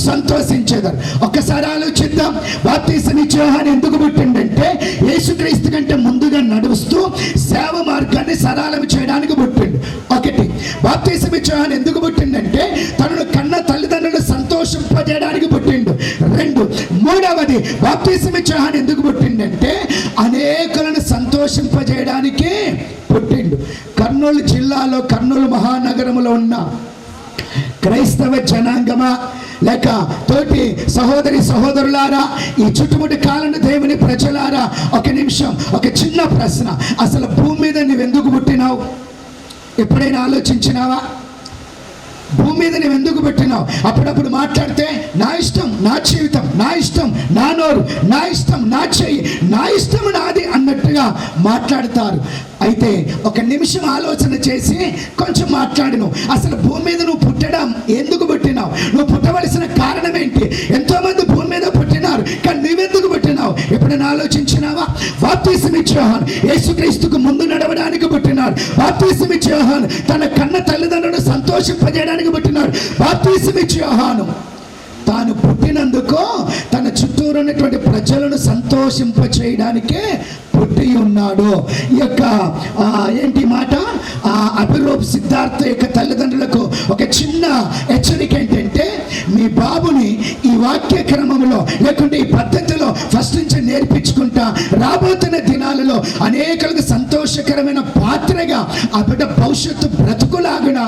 సంతోషించేదారు. ఒకసారి ఆలోచిద్దాం. బాప్తిసం ఇచ్చే యోహాను ఎందుకు పుట్టిండంటే, యేసుక్రీస్తు కంటే ముందుగా నడుస్తూ సేవ మార్గాన్ని సరళం చేయడానికి పుట్టిండు. ఒకటి. బాప్తిసం ఇచ్చే యోహాను ఎందుకు పుట్టిండంటే, తనను కన్న తల్లిదండ్రులను సంతోషింపజేయడానికి పుట్టిండు. రెండు. మూడవది, బాప్తిసం ఇచ్చే యోహాను ఎందుకు పుట్టిండంటే, అనేకులను సంతోషింపజేయడానికి పుట్టిండు. కర్నూలు జిల్లాలో, కర్నూలు మహానగరంలో ఉన్న క్రైస్తవ జనాంగమా, లేక తోటి సహోదరులారా, ఈ చుట్టుముట్టు కాలంలో దేవుని ప్రజలారా, ఒక నిమిషం, ఒక చిన్న ప్రశ్న. అసలు భూమి మీద నువ్వెందుకు పుట్టినావు? ఎప్పుడైనా ఆలోచించినావా? భూమి మీద నువ్వు ఎందుకు పుట్టినావు? అప్పుడప్పుడు మాట్లాడితే నా ఇష్టం, నా జీవితం, నా ఇష్టం, నా నోరు, నా ఇష్టం, నా చెయ్యి, నా ఇష్టం నాది అన్నట్టుగా మాట్లాడతారు. అయితే ఒక నిమిషం ఆలోచన చేసి కొంచెం మాట్లాడిను. అసలు భూమి మీద నువ్వు పుట్టడం ఎందుకు పుట్టినావు? నువ్వు పుట్టవలసిన కారణం ఏంటి? ఎంతో మంది భూమి మీద పుట్టినారు, కానీ నువ్వెందుకు పుట్టినావు? ఎప్పుడైనా ఆలోచించినావా? బాప్తిసం ఇచ్చే యోహాను యేసుక్రీస్తుకు ముందు నడవడానికి పుట్టినాడు. బాప్తిసం ఇచ్చే యోహాను తన కన్న తల్లిదండ్రులను సంతోషింపజేయడానికి పుట్టినాడు. బాప్తిసం ఇచ్చే యోహాను తాను పుట్టినందుకు తన చుట్టూరు ఉన్నటువంటి ప్రజలను సంతోషింప చేయడానికే పుట్టి ఉన్నాడు. ఉన్నాడు. ఈ యొక్క ఏంటి మాట అభిరూప్ సిద్ధార్థ యొక్క తల్లిదండ్రులకు ఒక చిన్న హెచ్చరిక ఏంటంటే, మీ బాబుని ఈ వాక్య క్రమంలో లేకుంటే ఈ పద్ధతిలో ఫస్ట్ నుంచి నేర్పించుకుంటా రాబోతున్న దినాలలో అనేకులకు సంతోషకరమైన పాత్రగా ఆ బిడ్డ భవిష్యత్తు బ్రతుకులాగున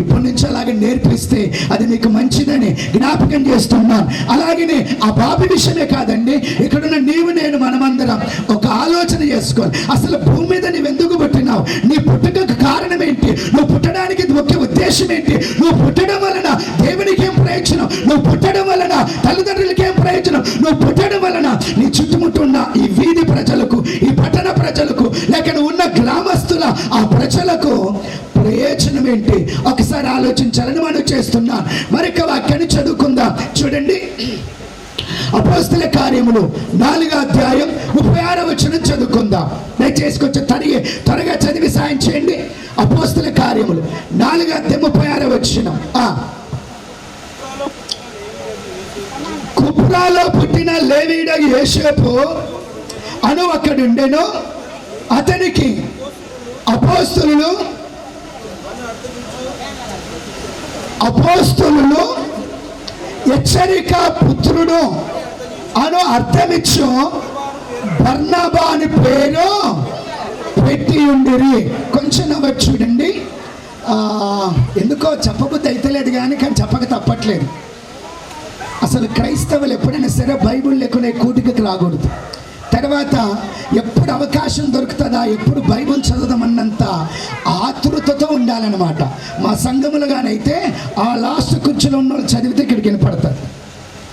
ఇప్పటి నుంచి అలాగే నేర్పిస్తే అది మీకు మంచిదని జ్ఞాపకం చేస్తున్నాను. అలాగనే ఆ బాబు విషయమే కాదండి, ఇక్కడున్న నీవు నేను మనమందరం ఒక ఆలోచన చేసుకోవాలి. అసలు భూమి మీద నీవు ఎందుకు పుట్టినావు? నీ పుట్టుకకు కారణం ఏంటి? నువ్వు పుట్టడానికి ముఖ్య ఉద్దేశం ఏంటి? నువ్వు పుట్టడం వలన దేవునికి ఏం ప్రయోజనం? నువ్వు పుట్టడం వలన తల్లిదండ్రులకి ఏం ప్రయోజనం? నువ్వు పుట్టడం వలన నీ చుట్టుముట్టున్న ఈ వీధి ప్రజలకు, ఈ పట్టణ ప్రజలకు, లేక నువ్వు ఉన్న గ్రామస్తుల ఆ ప్రజలకు ప్రయోజనం ఏంటి? ఒకసారి ఆలోచించాలని మనం చేస్తున్నాం. మరొక వాక్యాన్ని చదువుకుందాం. చూడండి, అపోస్తల కార్యములు 4వ అధ్యాయం 36వ వచనం చదువుకుందాం. దయచేసి కొంచెం త్వరగా చదివి సాయం చేయండి. అపోస్తల కార్యములు 4వ అధ్యాయం 36వ వచనం. కుప్రాలో పుట్టిన లేవీయుడు యోసేపు అను ఒకడుండెను. అతనికి అపోస్తలులు హెచ్చరిక పుత్రుడు అను అర్థమిచ్చు బర్నబా అని పేరు పెట్టి ఉండిరి. కొంచెం నవ్వు చూడండి. ఎందుకో చెప్పబుద్ధి అయితలేదు కానీ చెప్పక తప్పట్లేదు. అసలు క్రైస్తవులు ఎప్పుడైనా సరే బైబిల్ లేకుండా కూటికి రాకూడదు. తర్వాత ఎప్పుడు అవకాశం దొరుకుతుందా, ఎప్పుడు బైబిల్ చదవదమన్నంత ఆతృతతో ఉండాలన్నమాట. మా సంఘములుగానైతే ఆ లాస్ట్ కుర్చీలో ఉన్న వాళ్ళు చదివితే ఇక్కడికి వినపడతారు.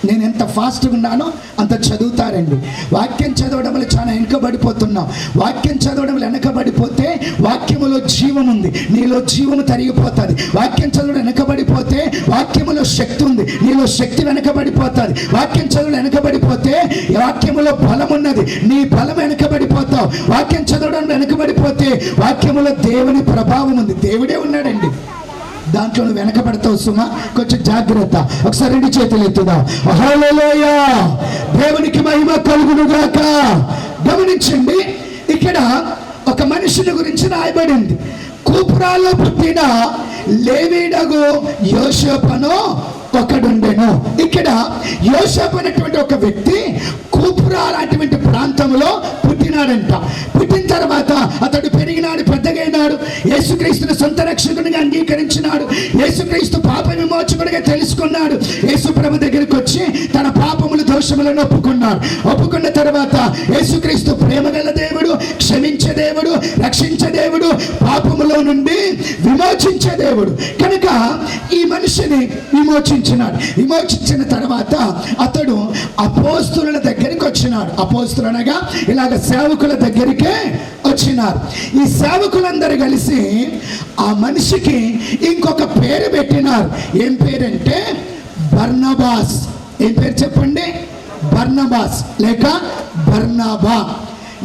నేను ఎంత ఫాస్ట్గా ఉన్నానో అంత చదువుతారండి. వాక్యం చదవడం వల్ల చాలా వెనకబడిపోతున్నాం. వాక్యం చదవడం వల్ల వెనకబడిపోతే వాక్యములో జీవం ఉంది, నీలో జీవము తరిగిపోతుంది. వాక్యం చదవడం వెనకబడిపోతే వాక్యములో శక్తి ఉంది, నీలో శక్తి వెనకబడిపోతుంది. వాక్యం చదవడం వెనకబడిపోతే వాక్యములో బలం ఉన్నది, నీ బలం వెనకబడిపోతావు. వాక్యం చదవడం వెనకబడిపోతే వాక్యములో దేవుని ప్రభావం ఉంది. దేవుడే ఉన్నాడండి, దాంట్లో నువ్వు వెనకబడతావు సుమా. కొంచెం జాగ్రత్త. ఒకసారి 2 చేతులు ఎత్తుదాం. హల్లెలూయా, దేవునికి మహిమ కలుగును గాక. గమనించండి, ఇక్కడ ఒక మనుషుని గురించి రాయబడింది. కూపురాలో పుట్టిన లేవీయుడు యోసేపు ఒకడుండెను. ఇక్కడ యోసేపు అనేటువంటి ఒక వ్యక్తి కూపురా లాంటి ప్రాంతంలో పుట్టినాడంట. పుట్టిన తర్వాత అతడు పెరిగినాడు, పెద్దగైనాడు. యేసుక్రీస్తుని సొంత రక్షకునిగా అంగీకరించినాడు. యేసుక్రీస్తు పాప విమోచకుడిగా తెలుసుకున్నాడు. యేసు ప్రభు దగ్గరికి వచ్చి తన పాపములు దోషములను ఒప్పుకున్నాడు. ఒప్పుకున్న తర్వాత యేసుక్రీస్తు ప్రేమగల దేవుడు, క్షమించే దేవుడు, రక్షించే దేవుడు, పాపములో నుండి విమోచించే దేవుడు కనుక ఈ మనిషిని విమోచించినాడు. విమోచించిన తర్వాత అతడు అపోస్తుల దగ్గరికి వచ్చినాడు. అపోస్తులు అనగా ఇలాగ సేవకుల దగ్గరికే వచ్చినారు. ఈ సేవకులందరూ కలిసి ఆ మనిషికి ఇంకొక పేరు పెట్టినారు. ఏం పేరంటే బర్నబాస్. ఏం పేరు చెప్పండి? బర్నబాస్ లేక బర్నబా.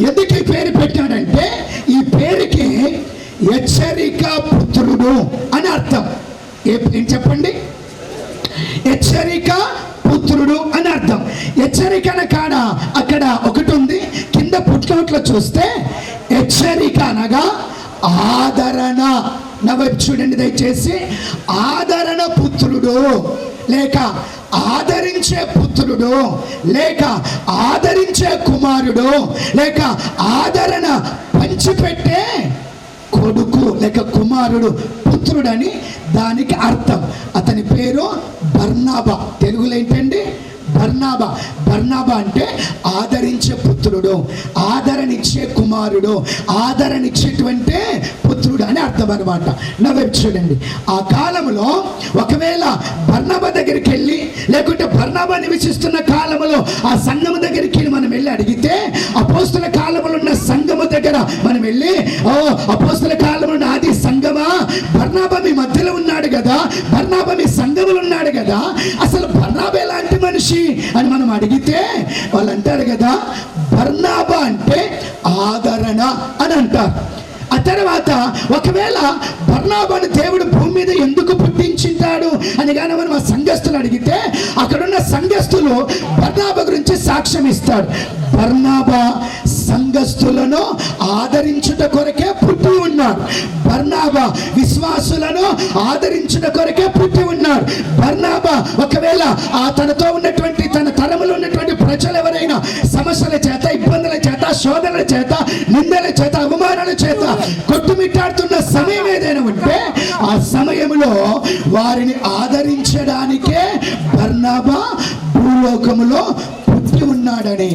ఎందుకు ఈ పేరు పెట్టాడంటే ఈ పేరుకి హెచ్చరిక పుత్రుడు అని అర్థం. ఏం చెప్పండి? హెచ్చరిక పుత్రుడు అని అర్థం. హెచ్చరిక కాడ అక్కడ ఒకటి ఉంది, కింద పుట్టినట్లు చూస్తే హెచ్చరిక అనగా ఆదరణ. నవ్వు చూడండి దయచేసి. ఆదరణ పుత్రుడు లేక ఆదరించే పుత్రుడు లేక ఆదరించే కుమారుడు లేక ఆదరణ పంచిపెట్టే కొడుకు లేక కుమారుడు, పుత్రుడని దానికి అర్థం. అతని పేరు బర్నబా. తెలుగులో ఏంటండి? బర్నబా. బర్నబా అంటే ఆదరించే పుత్రుడు, ఆదరణిచ్చే కుమారుడు, ఆదరణిచ్చేటువంటి పుత్రుడు అని అర్థం అనమాట. నవ్వు చూడండి. ఆ కాలంలో ఒకవేళ బర్నబా దగ్గరికి వెళ్ళి లేకుంటే బర్నబా నివసిస్తున్న కాలంలో ఆ సంఘము దగ్గరికి మనం వెళ్ళి అడిగితే, అపోస్తుల కాలంలో ఉన్న సంఘము దగ్గర మనం వెళ్ళి, ఓ అపోస్తుల కాలంలో ఉన్న ఆది సంఘమా, బర్నబా మీ మధ్యలో ఉన్నాడు కదా, బర్నబా మీ సంఘములో ఉన్నాడు కదా, అసలు బర్నబా ఎలాంటి మనిషి అని మనం అడిగితే వాళ్ళు అంటారు కదా, బర్నబా అంటే ఆదరణ అని అంటారు. ఆ తర్వాత ఒకవేళ బర్నబాను దేవుడు భూమి మీద ఎందుకు పుట్టించింటాడు అని కానీ మనం ఆ సంఘస్థులు అడిగితే, అక్కడున్న సంఘస్థులు బర్నబా గురించి సాక్ష్యం ఇస్తాడు. బర్నబా సంఘస్థులను ఆదరించుట కొరకే పుట్టి ఉన్నాడు. బర్నాబా విశ్వాసులను ఆదరించుట కొరకే పుట్టి ఉన్నాడు. బర్నాబా ఒకవేళ తనతో ఉన్నటువంటి తన తరములో ఉన్నటువంటి ప్రజలు ఎవరైనా సమస్యల చేత, ఇబ్బందుల చేత, శోధనల చేత, నిందల చేత, అవమానాల చేత కొట్టుమిట్టాడుతున్న సమయం ఏదైనా ఉంటే ఆ సమయంలో వారిని ఆదరించడానికే బర్నాబా భూలోకములో పుట్టి ఉన్నాడని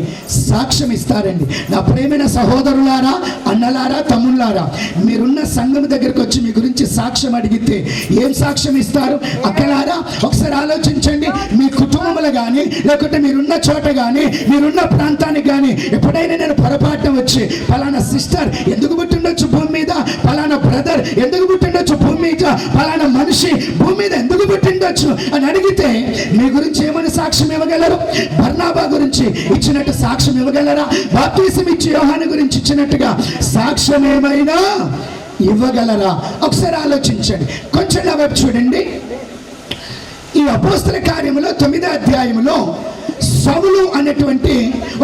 సాక్ష్యం ఇస్తారండి. నా ప్రేమైన సహోదరులారా, అన్నలారా, తమ్ముళ్ళారా, మీరున్న సంఘం దగ్గరికి వచ్చి మీ గురించి సాక్ష్యం అడిగితే ఏం సాక్ష్యం ఇస్తారు? అక్కలారా, ఒకసారి ఆలోచించండి. మీ కుటుంబంలో కానీ, లేకుంటే మీరున్న చోట కానీ, మీరున్న ప్రాంతానికి కానీ ఎప్పుడైనా నేను పొరపాటున వచ్చి పలానా సిస్టర్ ఎందుకు పుట్టిండొచ్చు భూమి మీద, పలానా బ్రదర్ ఎందుకు పుట్టిండొచ్చు భూమి మీద, పలానా మనిషి భూమి మీద ఎందుకు పుట్టిండొచ్చు అని అడిగితే మీ గురించి ఏమని సాక్ష్యం ఇవ్వగలరు? బర్నాబా గురించి ఇచ్చినట్టు సాక్ష్యం ఇవ్వగలరా? బాప్తిసం ఇచ్చి యోహాను గురించి ఇచ్చినట్టుగా సాక్ష్యం ఏమైనా ఇవ్వగలరా? ఒకసారి ఆలోచించండి. కొంచెం నా వైపు చూడండి. ఈ అపోస్తల కార్యములో 9వ అధ్యాయంలో సౌలు అనేటువంటి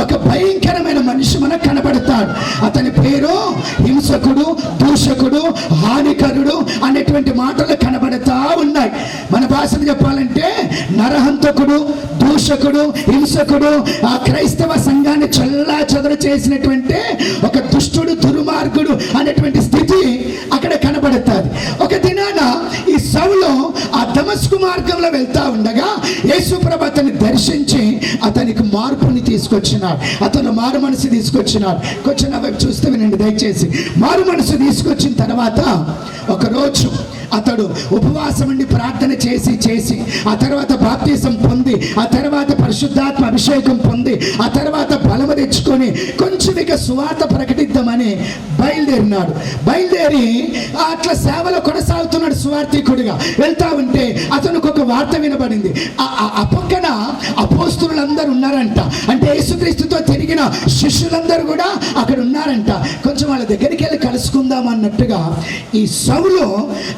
ఒక భయంకరమైన మనిషి మనకు కనబడతాడు. అతని పేరు హింసకుడు, దూషకుడు, హానికరుడు అనేటువంటి మాటలు కనబడతా ఉన్నాయి. మన భాషలో చెప్పాలంటే నరహంతకుడు, దూషకుడు, హింసకుడు, ఆ క్రైస్తవ సంఘాన్ని చల్లా చెదరు చేసినటువంటి ఒక దుష్టుడు, దుర్మార్గుడు అనేటువంటి స్థితి అక్కడ కనబడుతుంది. ఒక దినాన ఈ సౌలు ఆ దమస్కు మార్గంలో వెళ్తా ఉండగా యేసుప్రభు అతన్ని దర్శించి అతనికి మార్పుని తీసుకొచ్చినాడు. అతను మారు మనసు తీసుకొచ్చినాడు. కొంచెం నా వైపు చూస్తే వినండి దయచేసి. మారు మనసు తీసుకొచ్చిన తర్వాత ఒకరోజు అతడు ఉపవాసం ఉండి ప్రార్థన చేసి ఆ తర్వాత బాప్తిసం పొంది, ఆ తర్వాత పరిశుద్ధాత్మ అభిషేకం పొంది, ఆ తర్వాత బలము తెచ్చుకొని కొంచెం ఇక సువార్త ప్రకటిద్దామని బయలుదేరినాడు. బయలుదేరి అట్లా సేవలో కొనసాగుతున్నాడు. సువార్థికుడిగా వెళ్తా ఉంటే అతనికి ఒక వార్త వినబడింది. ఆ పక్కన అపోస్తులందరూ ఉన్నారంట. అంటే యేసుక్రీస్తుతో తిరిగిన శిష్యులందరూ కూడా అక్కడ ఉన్నారంట. కొంచెం వాళ్ళ దగ్గరికి వెళ్ళి కలుసుకుందాం అన్నట్టుగా ఈ సౌలు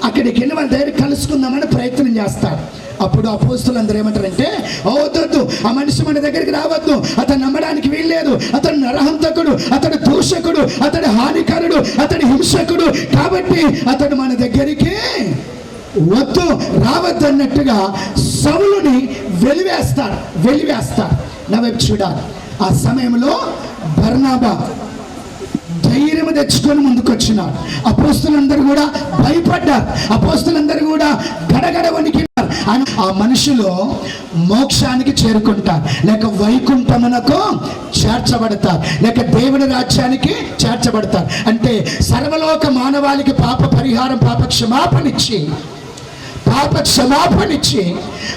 అక్కడికి వెళ్ళి వాళ్ళ దగ్గర కలుసుకుందామని ప్రయత్నం చేస్తారు. అప్పుడు అపోస్తులందరూ ఏమంటారంటే, వద్దు, ఆ మనిషి మన దగ్గరికి రావద్దు, అతను నమ్మడానికి వీల్లేదు, అతను నరహంతకుడు, అతడు దూషకుడు, అతడు హానికరుడు, అతడు హింసకుడు, కాబట్టి అతడు మన దగ్గరికి వద్దు, రావద్దు అన్నట్టుగా సౌలుని వెలివేస్తారు. నా వైపు చూడాలి. ఆ సమయంలో బర్నాబా ధైర్యం తెచ్చుకొని ముందుకు వచ్చినారు. అపోస్తులందరూ కూడా భయపడ్డారు. అపోస్తులందరూ కూడా గడగడ వణికినారు. ఆ మనుషులు మోక్షానికి చేరుకుంటారు, లేక వైకుంఠమునకు చేర్చబడతారు, లేక దేవుని రాజ్యానికి చేర్చబడతారు. అంటే సర్వలోక మానవాళికి పాప పరిహారం, పాప క్షమాపణిచ్చి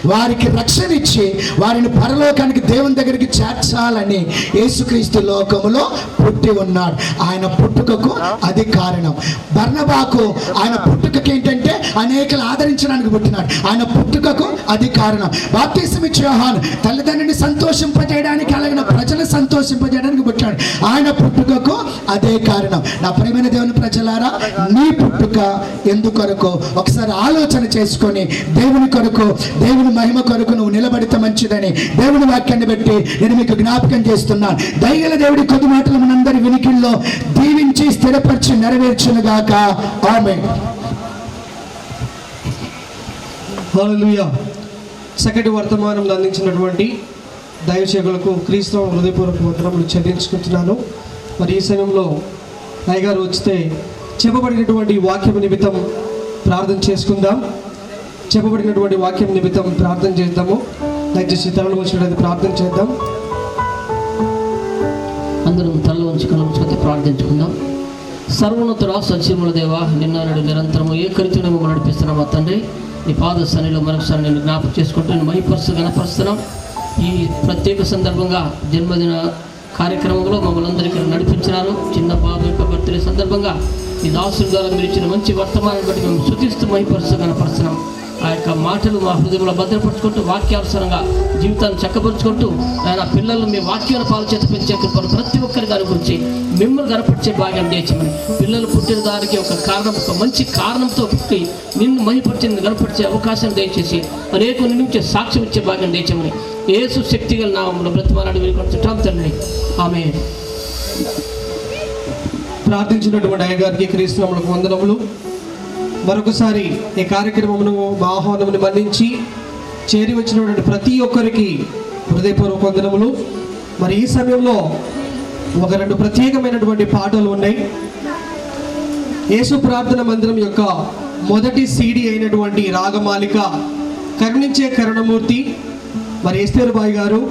వారికి రక్షణ ఇచ్చి వారిని పరలోకానికి దేవుని దగ్గరికి చేర్చాలని యేసుక్రీస్తు లోకములో పుట్టి ఉన్నాడు. ఆయన పుట్టుకకు అది కారణం. బర్నబాకు ఆయన పుట్టుకకి ఏంటంటే అనేకలు ఆదరించడానికి పుట్టినాడు. ఆయన పుట్టుకకు అది కారణం. బాప్తిసం ఇచ్చే యోహాను తల్లిదండ్రుని సంతోషింపజేయడానికి, అలాగే ప్రజలను సంతోషింపజేయడానికి పుట్టాడు. ఆయన పుట్టుకకు అదే కారణం. నా ప్రియమైన దేవుని ప్రజలారా, నీ పుట్టుక ఎందుకొరకు ఒకసారి ఆలోచన చేసుకొని దేవుని కొరకు, దేవుని మహిమ కొరకు నువ్వు నిలబడితే మంచిదని దేవుని వాక్యాన్ని బట్టి నేను మీకు జ్ఞాపకం చేస్తున్నాను. దయగల దేవుడి కొద్ది మాటలు మనందరి వినికిల్లో దీవించి స్థిరపరిచి నెరవేర్చునుగాక. ఆమేన్. హల్లెలూయా. చక్కటి వర్తమానంలో అందించినటువంటి దైవసేవకులకు క్రీస్తు హృదయపూర్వక వందనములు చెల్లించుకుంటున్నాను. మరి ఈ సమయంలో అయ్యగారు వచ్చితే చెప్పబడినటువంటి వాక్యం నిమిత్తం ప్రార్థన చేసుకుందాం. చెప్పబడినటువంటి వాక్యం నిమిత్తం ప్రార్థన చేద్దాము. దయచేసి తలలు వచ్చినట్టు ప్రార్థన చేద్దాం. అందరం తలలో ఉంచి కళ్ళు ప్రార్థించుకుందాం. సర్వోన్నతుడా, సజీవుల దేవ, నిన్నడు నిరంతరము ఏకరీతిని మమ్మల్ని నడిపిస్తున్నాం. తండ్రి, నీ పాద సన్నిధిలో మరొకసారి నేను జ్ఞాపకం చేసుకుంటూ నేను మహిపరుస్తూ గణపరుస్తున్నాం. ఈ ప్రత్యేక సందర్భంగా జన్మదిన కార్యక్రమంలో మమ్మల్ని అందరికీ నడిపించినారు. చిన్న బాబు యొక్క బర్త్డే సందర్భంగా ఈ దాసుల ద్వారా మీరు ఇచ్చిన మంచి వర్తమానం బట్టి మేము శుతిస్తూ మహిపరుస్తూ గణపరుస్తున్నాం. ఆ యొక్క మాటలు మా హృదయంలో భద్రపరుచుకుంటూ వాక్యానుసారంగా జీవితాన్ని చక్కపరుచుకుంటూ ఆయన పిల్లలను మీ వాక్యాల పాలు చేత పెంచే కృపను ప్రతి ఒక్కరి దాని గురించి మిమ్మల్ని గనపరిచే భాగ్యం చేయించమని, పిల్లలు పుట్టిన దానికి ఒక కారణం, ఒక మంచి కారణంతో పుట్టి నిన్ను మహిపరిచి గనపరిచే అవకాశం దయచేసి అనేక నుంచి సాక్ష్యం ఇచ్చే భాగ్యం దయచేయమని యేసు శక్తిగల నామములో బ్రతిమాలాడి వేడుకుంటున్నాం తండ్రి. ఆమేన్. ప్రార్థించినటువంటి అయ్యగారికి క్రీస్తునామములకు వందనములు. మరొకసారి ఈ కార్యక్రమమును మా ఆహ్వానమును మన్నించి చేరి వచ్చినటువంటి ప్రతి ఒక్కరికి హృదయపూర్వక వందనములు. మరి ఈ సమయంలో ఒక 2 ప్రత్యేకమైనటువంటి పాటలు ఉన్నాయి. యేసు ప్రార్థన మందిరం యొక్క మొదటి సీడీ అయినటువంటి రాగమాలిక కరుణించే కరుణమూర్తి మరి ఎస్తేరు బాయ్ గారు,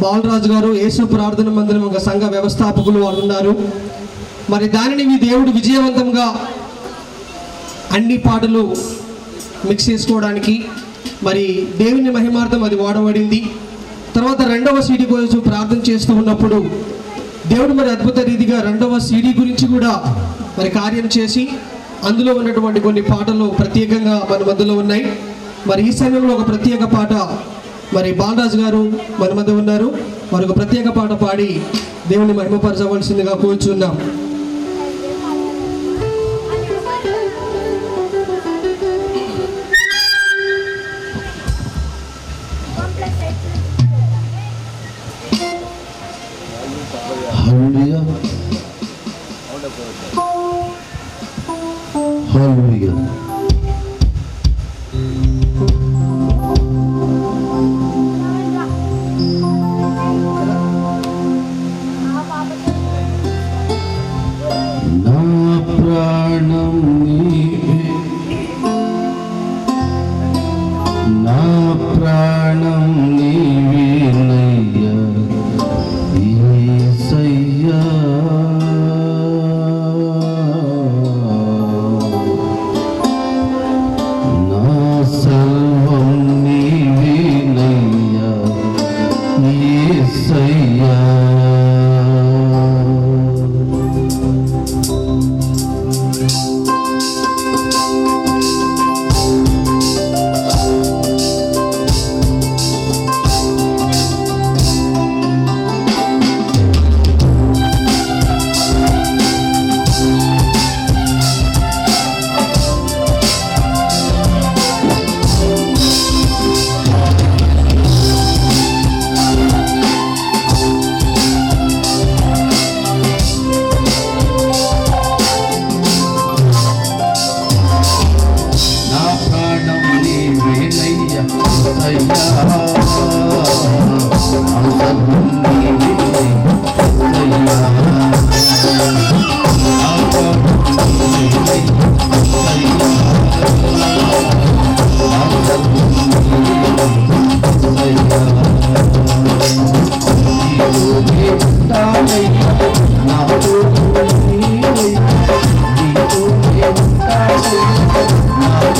బాలరాజు గారు, యేసు ప్రార్థన మందిరం ఒక సంఘ వ్యవస్థాపకులు వారు ఉన్నారు. మరి దానిని మీ దేవుడు విజయవంతంగా అన్ని పాటలు మిక్స్ చేసుకోవడానికి మరి దేవుని మహిమార్థం అది వాడబడింది. తర్వాత 2వ సీడీ కోసం ప్రార్థన చేస్తూ ఉన్నప్పుడు దేవుడు మరి అద్భుత రీతిగా 2వ సీడీ గురించి కూడా మరి కార్యం చేసి అందులో ఉన్నటువంటి కొన్ని పాటలు ప్రత్యేకంగా మన మధ్యలో ఉన్నాయి. మరి ఈ సమయంలో ఒక ప్రత్యేక పాట మరి బాలరాజు గారు మన మధ్య ఉన్నారు. మరి ఒక ప్రత్యేక పాట పాడి దేవుని మహిమపరచవలసిందిగా కోరుచున్నాం. హల్లెలూయా, హల్లెలూయా. నా ప్రాణం నీవే, నా ప్రాణం నీవేనయ్యా యేసయ్యా. నా సర్వం నీవేనయ్యా యేసయ్యా. నా ప్రాణం నీవేనయ్యా యేసయ్యా. నా సర్వం నీవేనయ్యా యేసయ్యా. నా ప్రాణం నీవేనయ్యా యేసయ్యా. నా సర్వం నీవేనయ్యా యేసయ్యా. నీతోనే ఉంటానయ్యా, నాతో నీవయ్యా. నీతోనే ఉంటానయ్యా, నాతో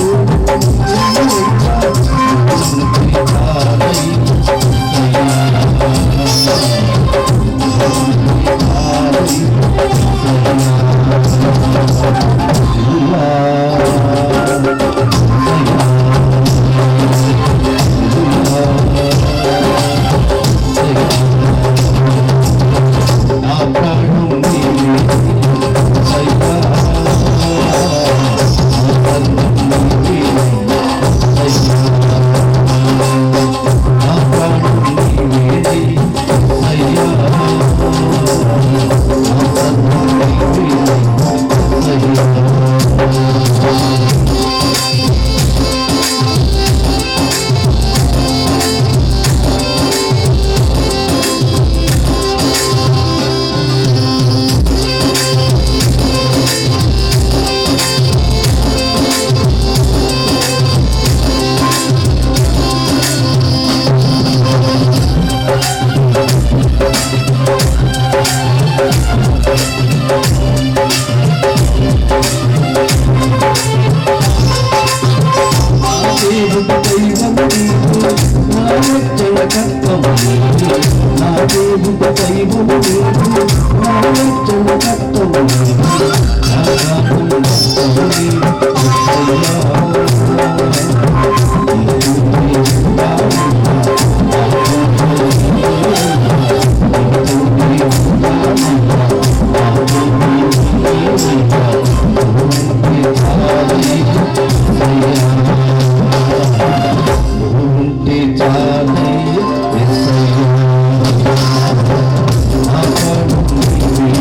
నా ప్రాణం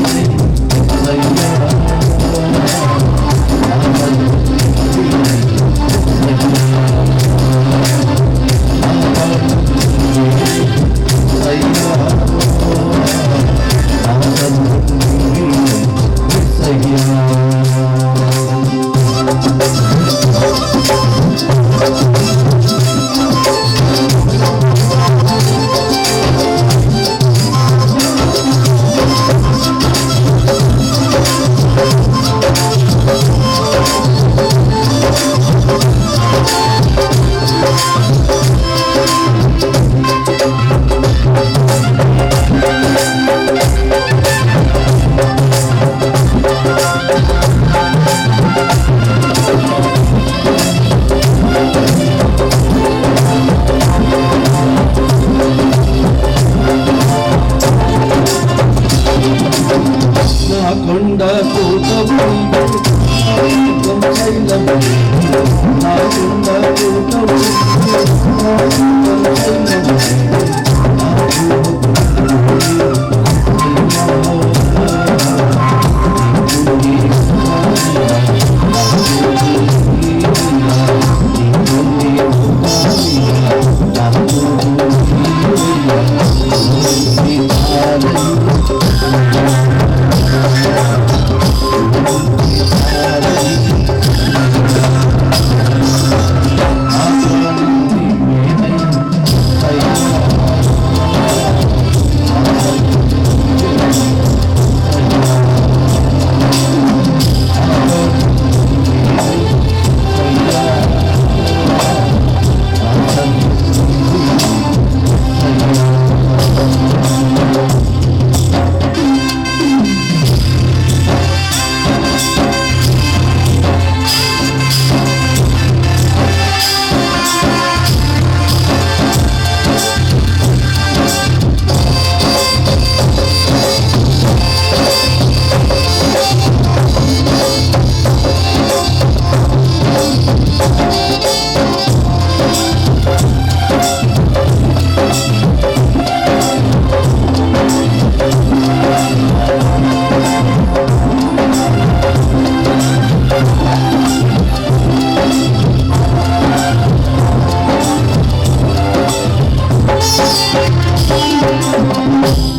నీవే యేసయ్యా. Hallelujah. నా కొండ కూటము శైలము నా కొండ కూటము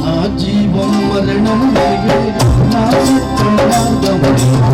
నా జీవం మరణం నీవే, నా సత్యం మార్గం నీవే.